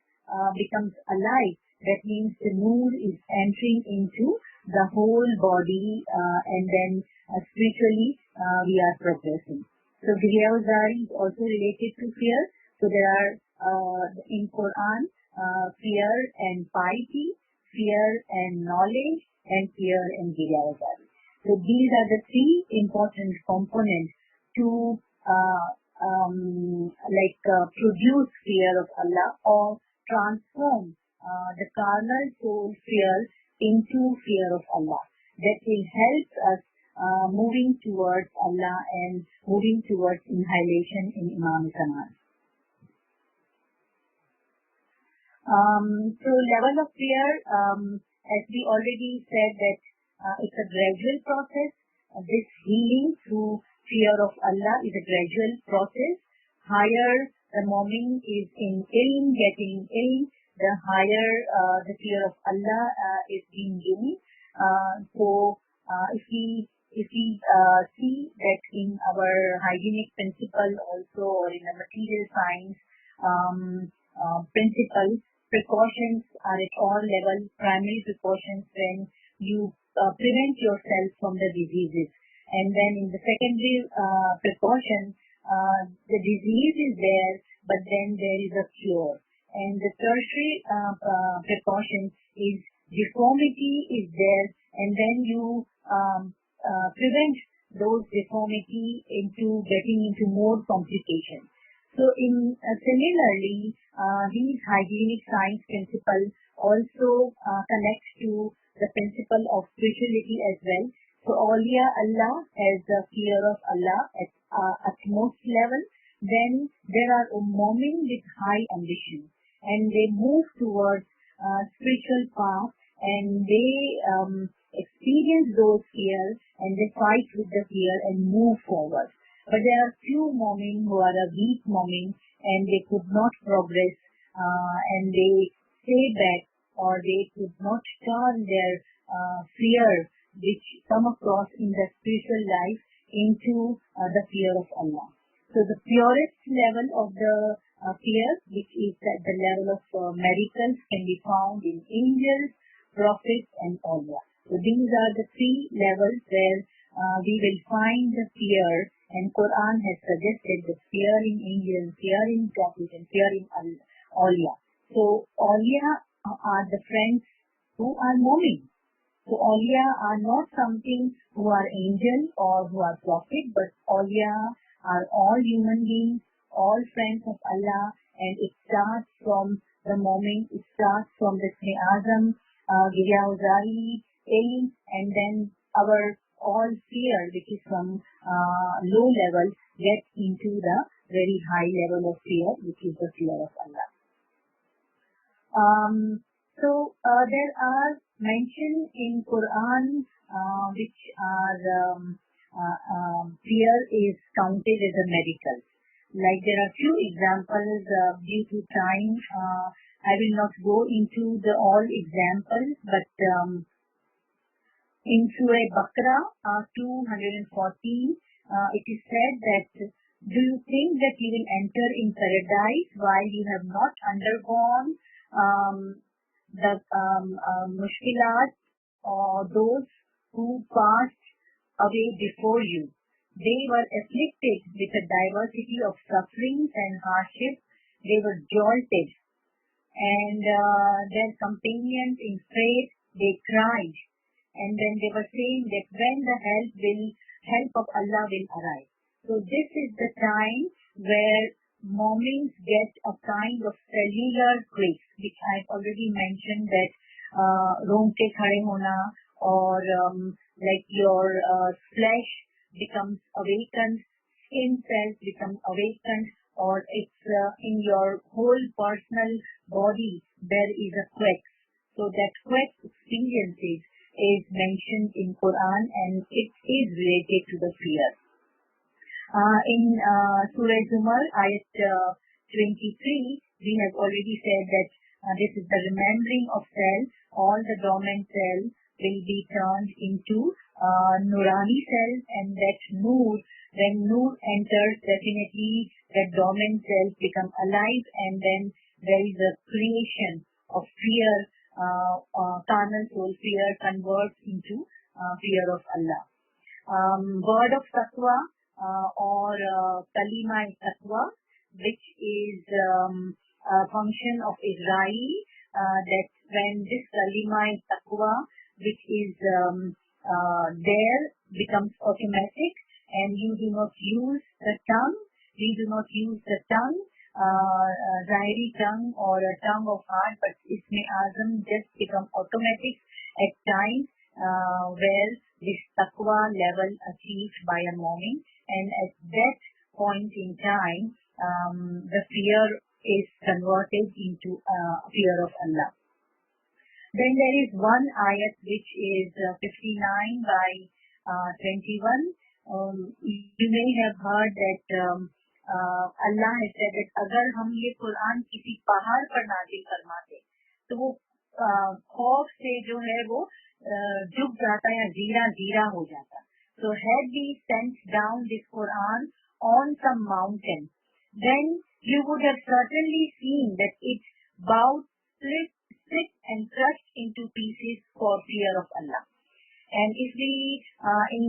becomes alive, that means the mood is entering into the whole body, and then spiritually we are progressing. So Giryavazari is also related to fear. So there are in Quran fear and piety, fear and knowledge, and fear and Giryavazari. So these are the three important components to produce fear of Allah or transform the carnal soul fear into fear of Allah. That will help us moving towards Allah and moving towards inhalation in Imam Zaman. So level of fear, as we already said that it's a gradual process. This healing through fear of Allah is a gradual process. Higher the moment is in ilm, getting ilm, the higher the fear of Allah is being given. So if we see that in our hygienic principle also, or in the material science principles, precautions are at all levels, primary precautions when you prevent yourself from the diseases. And then in the secondary precaution, the disease is there, but then there is a cure. And the tertiary precaution is deformity is there, and then you prevent those deformity into getting into more complications. So similarly, these hygienic science principles also connect to the principle of spirituality as well. So awliya Allah has the fear of Allah at utmost level. Then there are women with high ambition, and they move towards spiritual path, and they experience those fears, and they fight with the fear and move forward. But there are few women who are a weak women, and they could not progress, and they stay back, or they could not turn their fear which come across in the spiritual life into the fear of Allah. So the purest level of the fear, which is at the level of miracles, can be found in angels, prophets, and awliya. So these are the three levels where we will find the fear, and Quran has suggested the fear in angels, fear in prophets, and fear in awliya. So awliya are the friends who are mu'min. So awliya are not something who are angel or who are prophet, but awliya are all human beings, all friends of Allah, and it starts from the moment, it starts from the Azam, Giryavazari, ilm, and then our all fear, which is from low level, gets into the very high level of fear, which is the fear of Allah. So there are mentioned in Quran which are fear is counted as a miracle. Like there are few examples due to time. I will not go into the all examples, but in Surah Baqarah 214, it is said that, do you think that you will enter in paradise while you have not undergone the mushkilat or those who passed away before you? They were afflicted with a diversity of sufferings and hardships. They were jolted, and their companions in faith, they cried, and then they were saying that when the help of Allah will arrive. So this is the time where moments get a kind of cellular quakes, which I've already mentioned, that roamke khade hona, or like your flesh becomes awakened, skin cells become awakened, or it's in your whole personal body there is a quake. So that quake experiences is mentioned in Quran, and it is related to the fear. In Surah Zumar, ayat 23, we have already said that this is the remembering of cells. All the dormant cells will be turned into Nurani cells, and that Noor, when Noor enters, definitely that dormant cells become alive, and then there is a creation of fear. Carnal soul fear converts into fear of Allah. Word of taqwa or kalima taqwa, which is a function of Israel, that when this kalima taqwa, which is there, becomes automatic, and you do not use the tongue, Zahiri tongue or a tongue of heart, but Isme Azam just become automatic at times where this taqwa level achieved by a moment, and at that point in time the fear is converted into fear of Allah. Then there is one ayat which is 59 by 21. You may have heard that Allah has said that अगर हम ये कुरान किसी पहाड़ पर नाजिल फरमाते तो वो खौफ से जो है वो झुक जाता या जीरा जीरा हो जाता. So had we sent down this Quran on some mountain, then you would have certainly seen that it bowed, split and crushed into pieces for fear of Allah. And if we, in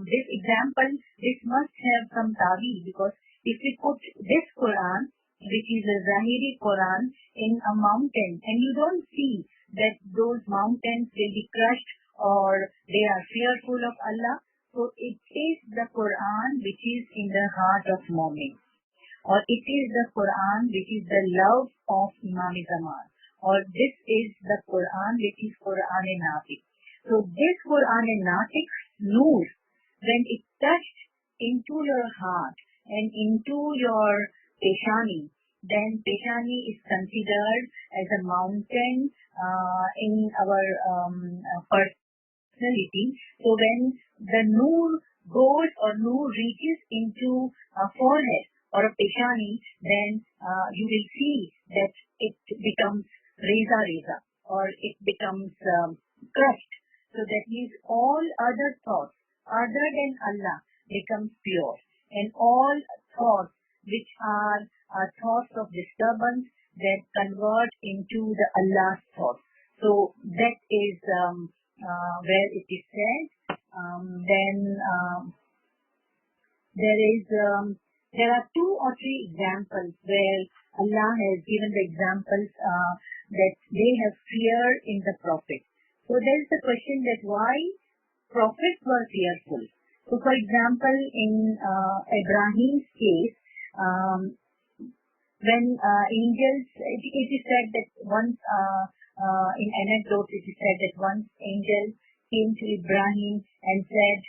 this example, this must have some ta'wil, because if we put this Quran, which is a Zahiri Quran, in a mountain, and you don't see that those mountains will be crushed or they are fearful of Allah, so it is the Quran which is in the heart of mu'min, or it is the Quran which is the love of Imam Zaman, or this is the Quran which is Quran-e-Natiq. So this Quran-e-Natiq, Noor, when it touched into your heart and into your Peshani, then Peshani is considered as a mountain in our personality. So when the Noor goes or Noor reaches into a forehead or a Peshani, then you will see that it becomes reza, or it becomes crushed. So that means all other thoughts other than Allah becomes pure, and all thoughts which are thoughts of disturbance, that convert into the Allah's thoughts. So that is where it is said. Then there are two or three examples where Allah has given the examples that they have fear in the Prophet. So there is the question that why prophets were fearful. So for example, in Ibrahim's case, when angels, it is said that once, in anecdote, it is said that once angels came to Ibrahim and said,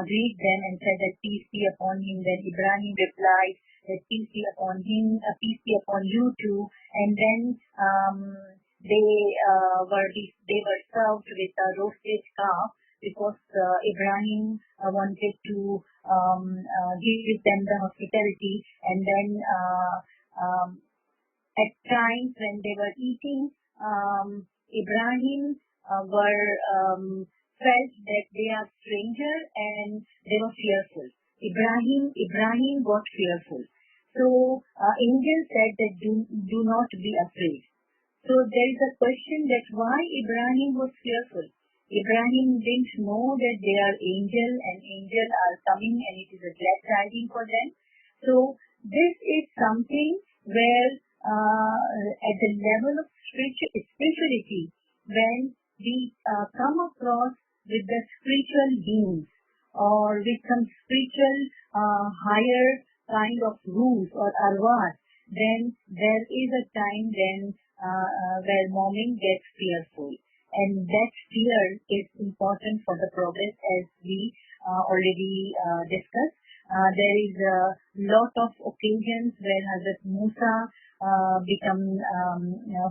greet them and said that peace be upon him. Then Ibrahim replied that peace be upon him, peace be upon you too. And then they were served with a roasted calf, because Ibrahim wanted to give them the hospitality, and then at times when they were eating, Ibrahim felt that they are stranger and they were fearful. Ibrahim got fearful. So angel said that do not be afraid. So there is a question that why Ibrahim was fearful. Ibrahim didn't know that they are angel and angels are coming and it is a glad tidings for them. So this is something where at the level of spirituality, when we come across with the spiritual beings or with some spiritual higher kind of rules or arwahs, then there is a time then where Momin gets fearful. And that fear is important for the progress as we already discussed. There is a lot of occasions where Hazrat Musa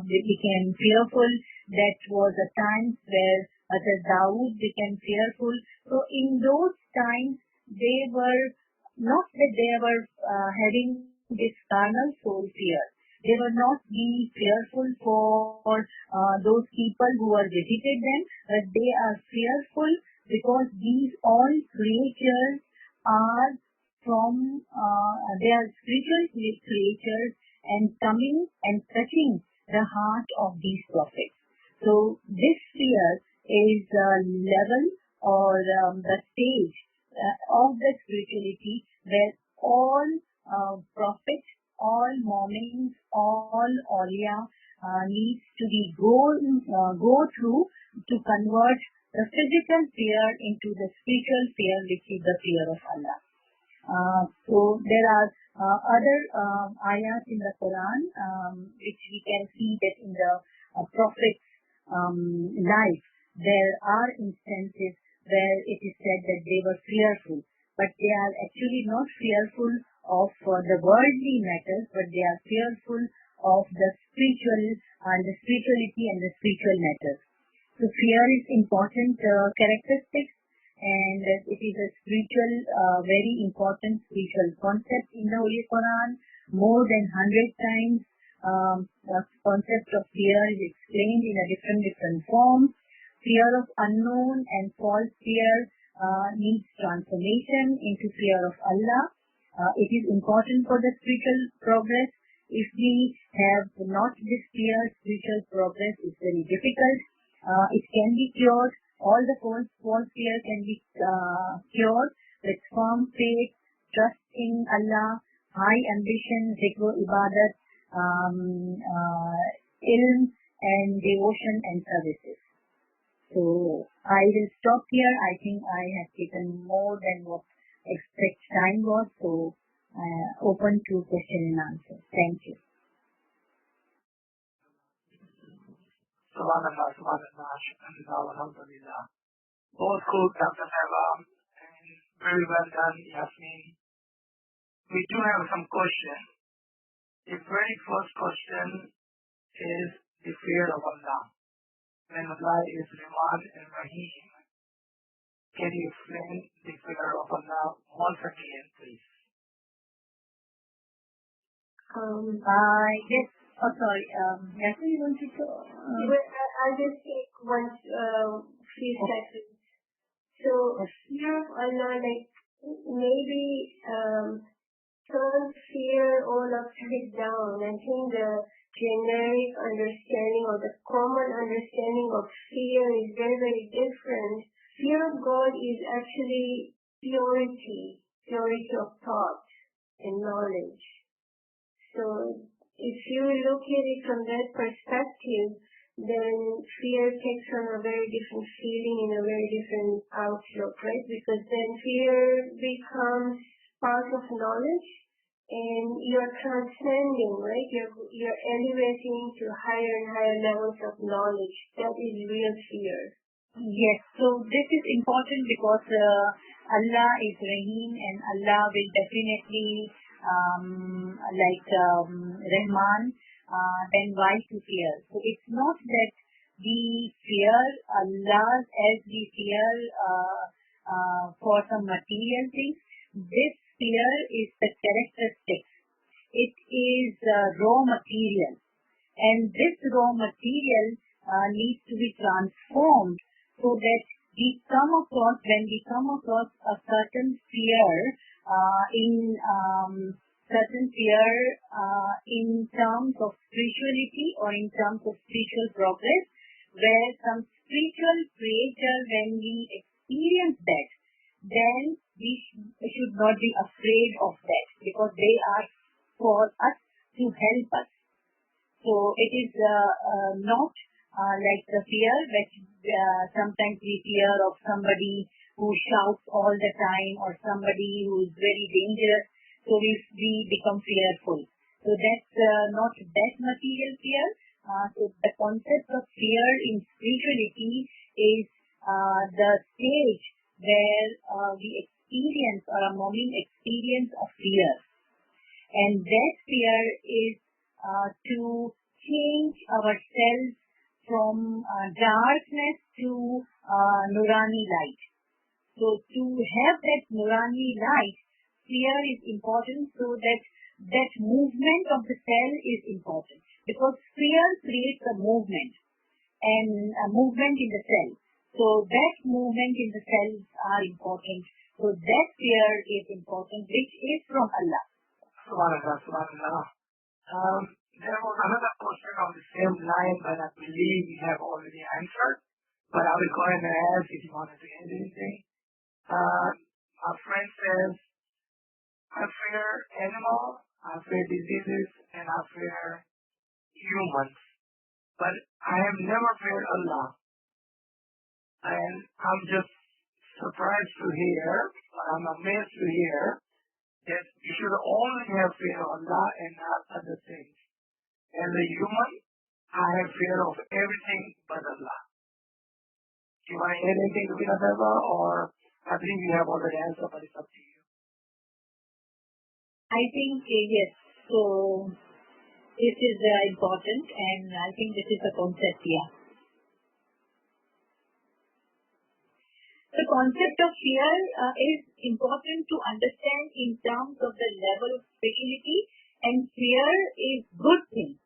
became fearful. That was a time where Hazrat Dawood became fearful. So in those times, they were not that they were having this carnal soul fear. They were not being fearful for those people who are visited them, but they are fearful because these all creatures are they are spiritual creatures and coming and touching the heart of these prophets. So this fear is a level or the stage of the spirituality where all prophets, all moments, all awliya needs to be go through to convert the physical fear into the spiritual fear, which is the fear of Allah. So there are other ayat in the Quran which we can see that in the prophet's life there are instances where it is said that they were fearful, but they are actually not fearful of the worldly matters, but they are fearful of the spiritual and the spirituality and the spiritual matters. So fear is important characteristics, and it is a spiritual, very important spiritual concept in the Holy Quran. More than 100 times, the concept of fear is explained in a different forms. Fear of unknown and false fear needs transformation into fear of Allah. It is important for the spiritual progress. If we have not this fear, spiritual progress is very difficult. It can be cured. All the false fear can be cured with firm faith, trust in Allah, high ambition, zikr, ibadat, ilm, and devotion and services. So I will stop here. I think I have taken more than what expect time was. So open to question and answer. Thank you. Subhanallah, alhamdulillah. Both cool, Dr. Neva, and very well done, Yasmin. We do have some questions. The very first question is the fear of Allah. When Allah is Rahman and Rahim, can you explain the fear of Allah once again, please? Yes. Oh, sorry. Yasmin, you want to go? I'll just take one few seconds. So fear of Allah, like maybe don't fear all upside down. I think the generic understanding or the common understanding of fear is very, very different. Fear of God is actually purity of thought and knowledge. So if you look at it from that perspective, then fear takes on a very different feeling and a very different outlook, right? Because then fear becomes part of knowledge and you're transcending, right? You're elevating to higher and higher levels of knowledge. That is real fear. Yes, so this is important because Allah is Rahim and Allah will definitely Rahman, then why to fear? So it's not that we fear Allah as we fear for some material things. This fear is the characteristics. it is raw material. And this raw material needs to be transformed so that when we come across a certain fear in terms of spirituality or in terms of spiritual progress, where some spiritual creature, when we experience that, then we should not be afraid of that, because they are for us to help us. So it is not like the fear which sometimes we fear of somebody who shouts all the time or somebody who is very dangerous. So we become fearful. So that's not that material fear. So the concept of fear in spirituality is the stage where we experience or a moment experience of fear. And that fear is to change ourselves from darkness to Nurani light. So to have that Nurani light, fear is important, so that movement of the cell is important, because fear creates a movement and a movement in the cell. So that movement in the cells are important. So that fear is important, which is from Allah. Subhanallah, subhanallah. There was another question on the same line, but I believe we have already answered. But I will go ahead and ask if you wanted to add anything. Our friend says, I fear animals, I fear diseases, and I fear humans. But I have never feared Allah. And I'm just surprised to hear, I'm amazed to hear, that you should only have fear of Allah and not other things. As a human, I have fear of everything but Allah. Do you want to add anything to Rubina, or I think you have already answered, but it's up to you. I think, yes. So this is important, and I think this is the concept here. The concept of fear is important to understand in terms of the level of spirituality, and fear is good thing.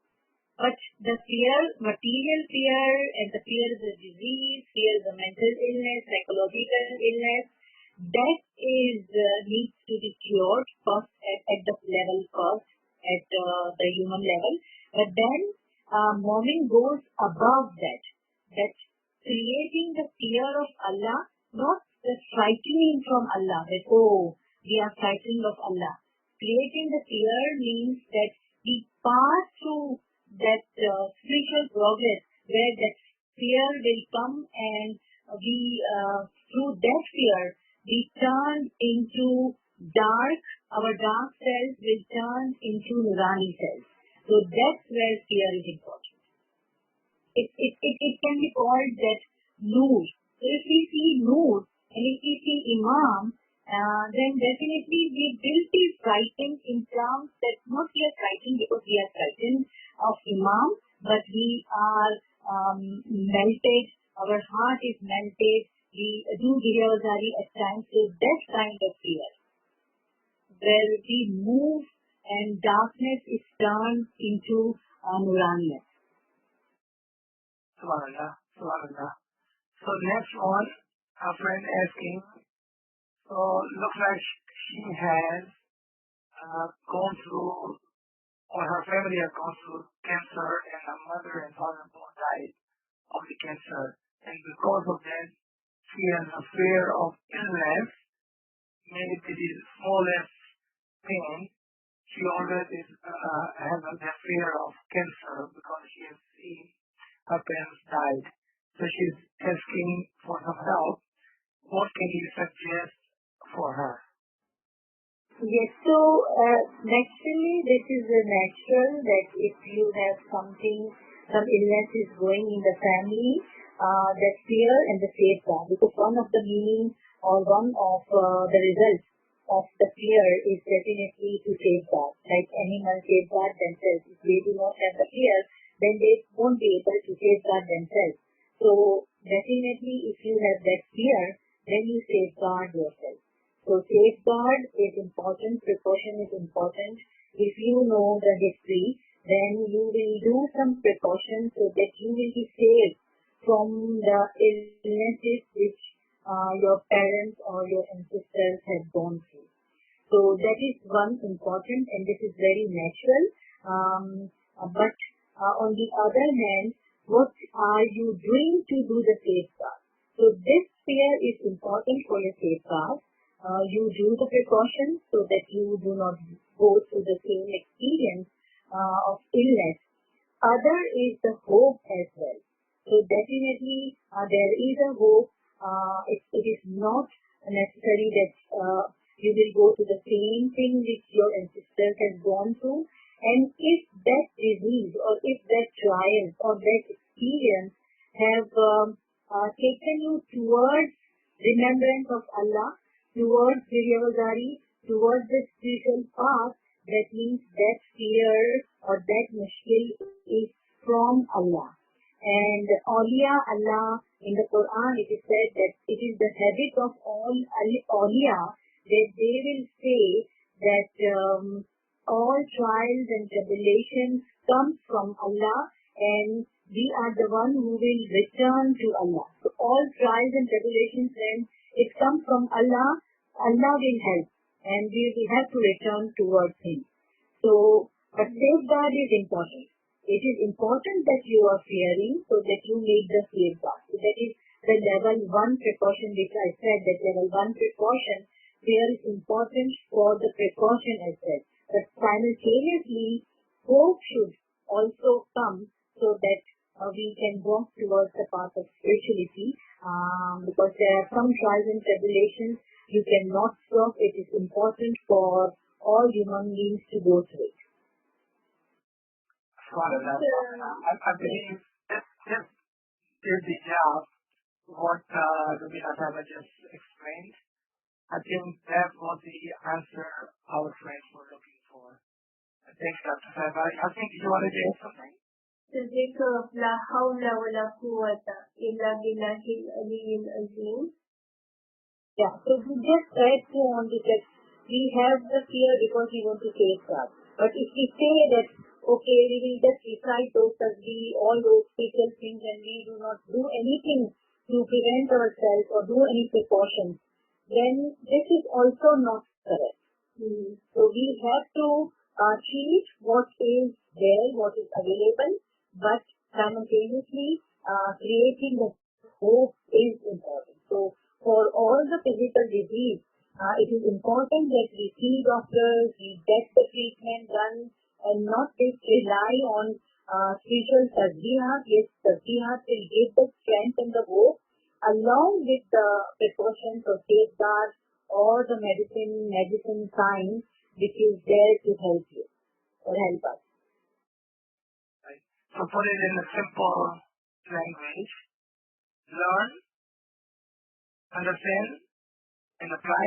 But the fear, material fear, and the fear is a disease, fear is a mental illness, psychological illness, that is needs to be cured first at the level first, at the human level. But then moving goes above that creating the fear of Allah, not the frightening from Allah, that, oh, we are frightened of Allah. Creating the fear means that we pass through that spiritual progress where that fear will come, and we, through that fear, we turn into dark, our dark cells will turn into Nurani cells. So that's where fear is important. It can be called that Noor. So if we see Noor and if we see Imam, then definitely we will be frightened in terms that not we are frightened because we are frightened of Imam, but we are melted, our heart is melted, we do Giryavazari at times. So that kind of fear, where we move and darkness is turned into Nuraniyat. Subhanallah, subhanallah. So next one, our friend asking, so looks like she has gone through, or her family has gone through cancer, and her mother and father both died of the cancer. And because of that, she has a fear of illness, maybe it is the smallest pain. She always has a fear of cancer because she has seen her parents died. So she's asking for some help. What can you suggest for her? Yes, so naturally this is natural that if you have something, some illness is going in the family, that fear and the safeguard, because one of the meaning or one of the results of the fear is definitely to safeguard, like animals safeguard themselves. If they do not have the fear, then they won't be able to safeguard themselves. So definitely if you have that fear, then you safeguard yourself. So safeguard is important, precaution is important, if you know the history, then you will do some precautions so that you will be safe from the illnesses which your parents or your ancestors have gone through. So that is one important, and this is very natural. But on the other hand, what are you doing to do the safeguard? So this fear is important for your safeguard. You do the precautions so that you do not go through the same experience of illness. Other is the hope as well. So definitely there is a hope. It is not necessary that you will go to the same thing which your ancestors have gone through. And if that disease or if that trial or that experience have taken you towards remembrance of Allah, towards Riyawazari, towards the spiritual path, that means that fear or that mushkil is from Allah. And awliya Allah, in the Quran it is said that it is the habit of all awliya that they will say that all trials and tribulations come from Allah, and we are the one who will return to Allah. So all trials and tribulations, when it comes from Allah, Allah will help, and we will have to return towards Him. So, but safeguard is important. It is important that you are fearing so that you make the safeguard. So that is the level 1 precaution which I said, that level 1 precaution, fear is important for the precaution as well. But simultaneously, hope should also come so that we can walk towards the path of spirituality, because there are some trials and tribulations you cannot stop. It is important for all human beings to go through it. I believe this did the job what Rubina Sahaba just explained. I think that was the answer our friends were looking for. Thanks, Dr. Sahaba. I think you wanted to add something? The zikr of La hawla wa la quwwata illa billahil aliyyil azim. Yeah, so we just try to on the text. We have the fear because we want to safeguard. But if we say that, okay, we will just recite those tasbih, all those special things, and we do not do anything to prevent ourselves or do any precautions, then this is also not correct. So we have to treat what is there, what is available, but simultaneously creating the hope is important. So for all the physical disease, it is important that we see doctors, we get the treatment done, and not just rely on spiritual tasbihat. Yes, tasbihat will give the strength and the hope, along with the precautions or safeguards or the medicine science which is there to help you or help us. Right. So put it in a simple language. Learn, understand, and apply.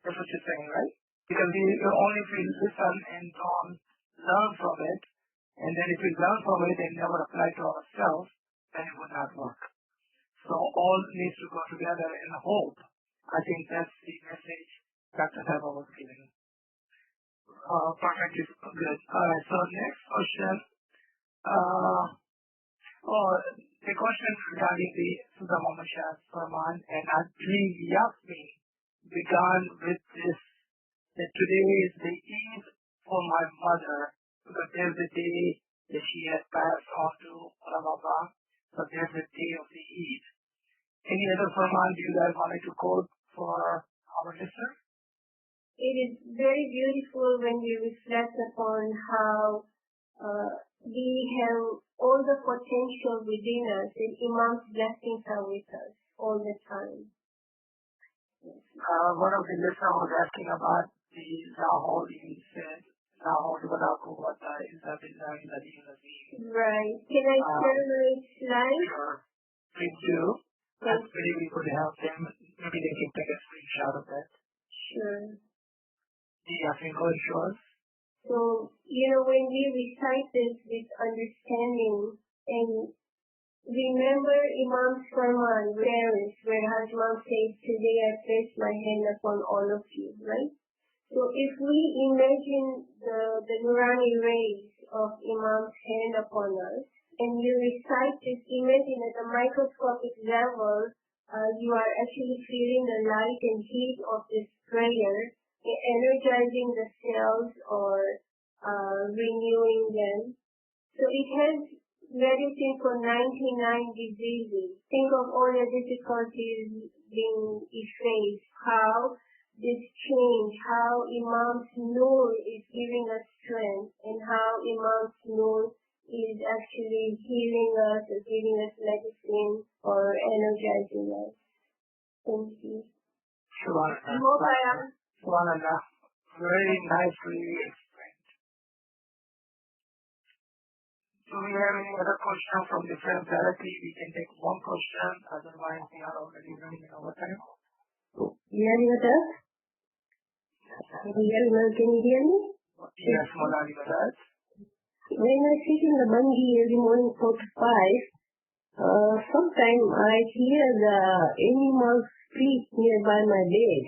That's what you're saying, right? Because only if we listen and don't learn from it, and then if we learn from it and never apply to ourselves, then it would not work. So all needs to go together in hope. I think that's the message Dr. Sahaba was giving. Perfect is good. Alright, so next question. The question regarding the Surah Muhammad Shah's Farman, and I believe YASMIN began with this, that today is the Eid for my mother, because there's the day that she has passed on to Ramadan, so there's the day of the Eid. Any other Farman do you guys wanted to quote for our listener? It is very beautiful when we reflect upon how we have all the potential within us, and Imam's blessings are with us all the time. One of the listeners was asking about the Lahore. He said, Lahore wala quwwata illa billahi al-aliyyil azim. Right. Can I share my slide? Sure. Please do. That's maybe we could help them. Maybe they can take a screenshot of that. Sure. Yeah, I think go and show us. So, when we recite this with understanding and remember Imam's Farman, where Hajman says, today I place my hand upon all of you, right? So if we imagine the Nurani rays of Imam's hand upon us, and you recite this, imagine at a microscopic level, you are actually feeling the light and heat of this prayer, energizing the cells or renewing them. So it has medicine for 99 diseases. Think of all the difficulties being effaced, how this change, how Imam's Nur is giving us strength, and how Imam's Nur is actually healing us or giving us medicine or energizing us. Thank you. Subhanallah. Very nicely explained. Do we have any other question from different directly? We can take one question, otherwise we are already running over time. Can you hear me? Yes, Maulana Madad. When I sit in the Bangi every morning 4 to 5, sometimes I hear the animals speak nearby my bed,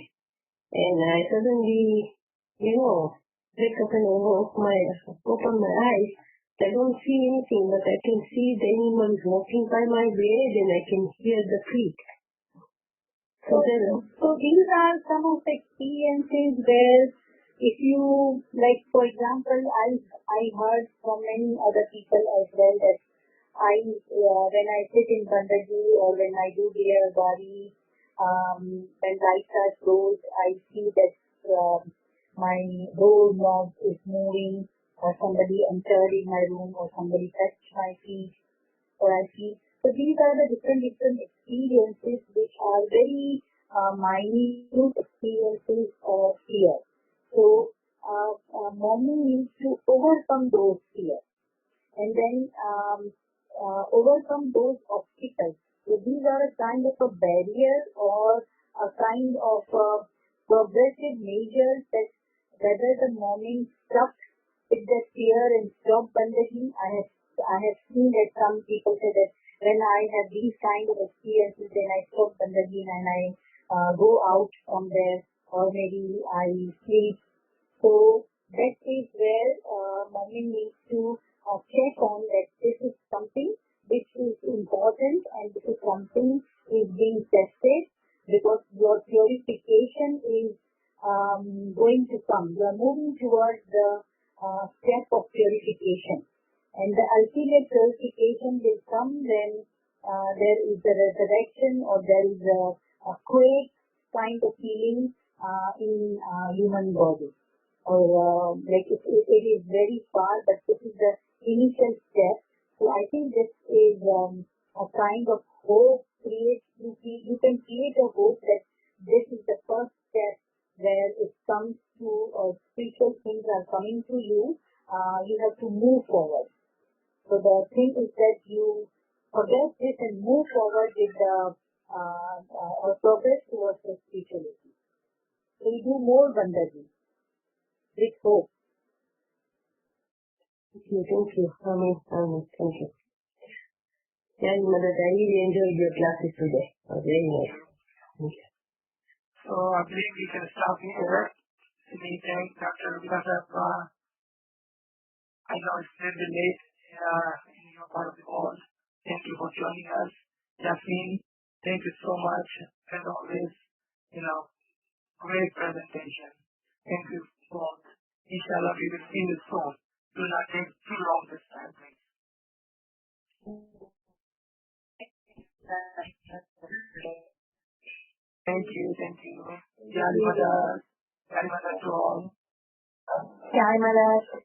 and I suddenly, wake up and open my eyes. I don't see anything, but I can see the animals walking by my bed, and I can hear the creak. So these are some of the experiences where if you, like for example, I heard from many other people as well that when I sit in Bandagi or when I do Dear Bari, when lights are closed, I see that my door knob is moving, or somebody entered in my room, or somebody touched my feet, or I see. So these are the different experiences which are very minute experiences of fear. So mommy needs to overcome those fears and then overcome those obstacles. So these are a kind of a barrier or a kind of progressive measures that whether the moment stuck with the fear and stop bandaging. I have seen that some people say that when I have these kind of experiences, then I stop bandaging and I go out from there, or maybe I sleep. So that is where mommy needs to check on that this is something which is important and this is something is being tested, because your purification is going to come. You are moving towards the step of purification. And the ultimate purification will come when there is a resurrection or there is a quake kind of feeling in human body. Or like it is very far, but this is the initial step. So I think this is a kind of hope. You can create a hope that this is the first step where it comes to spiritual things are coming to you. You have to move forward. So the thing is that you forget this and move forward with the progress towards the spirituality. So you do more bandagi with hope. Thank you. Amen. Thank you. Yeah, Mother, I really enjoyed your classes today. Very nice. Thank you. So I believe we can stop here. We thank Dr. RUBINA. I know it's a little bit late in your part of the world. Thank you for joining us. Yasmin, thank you so much. As always, great presentation. Thank you both. Inshallah, we will see you soon. Do not take too long this time, please. Thank you. Yari Madad to all. Yari Madad.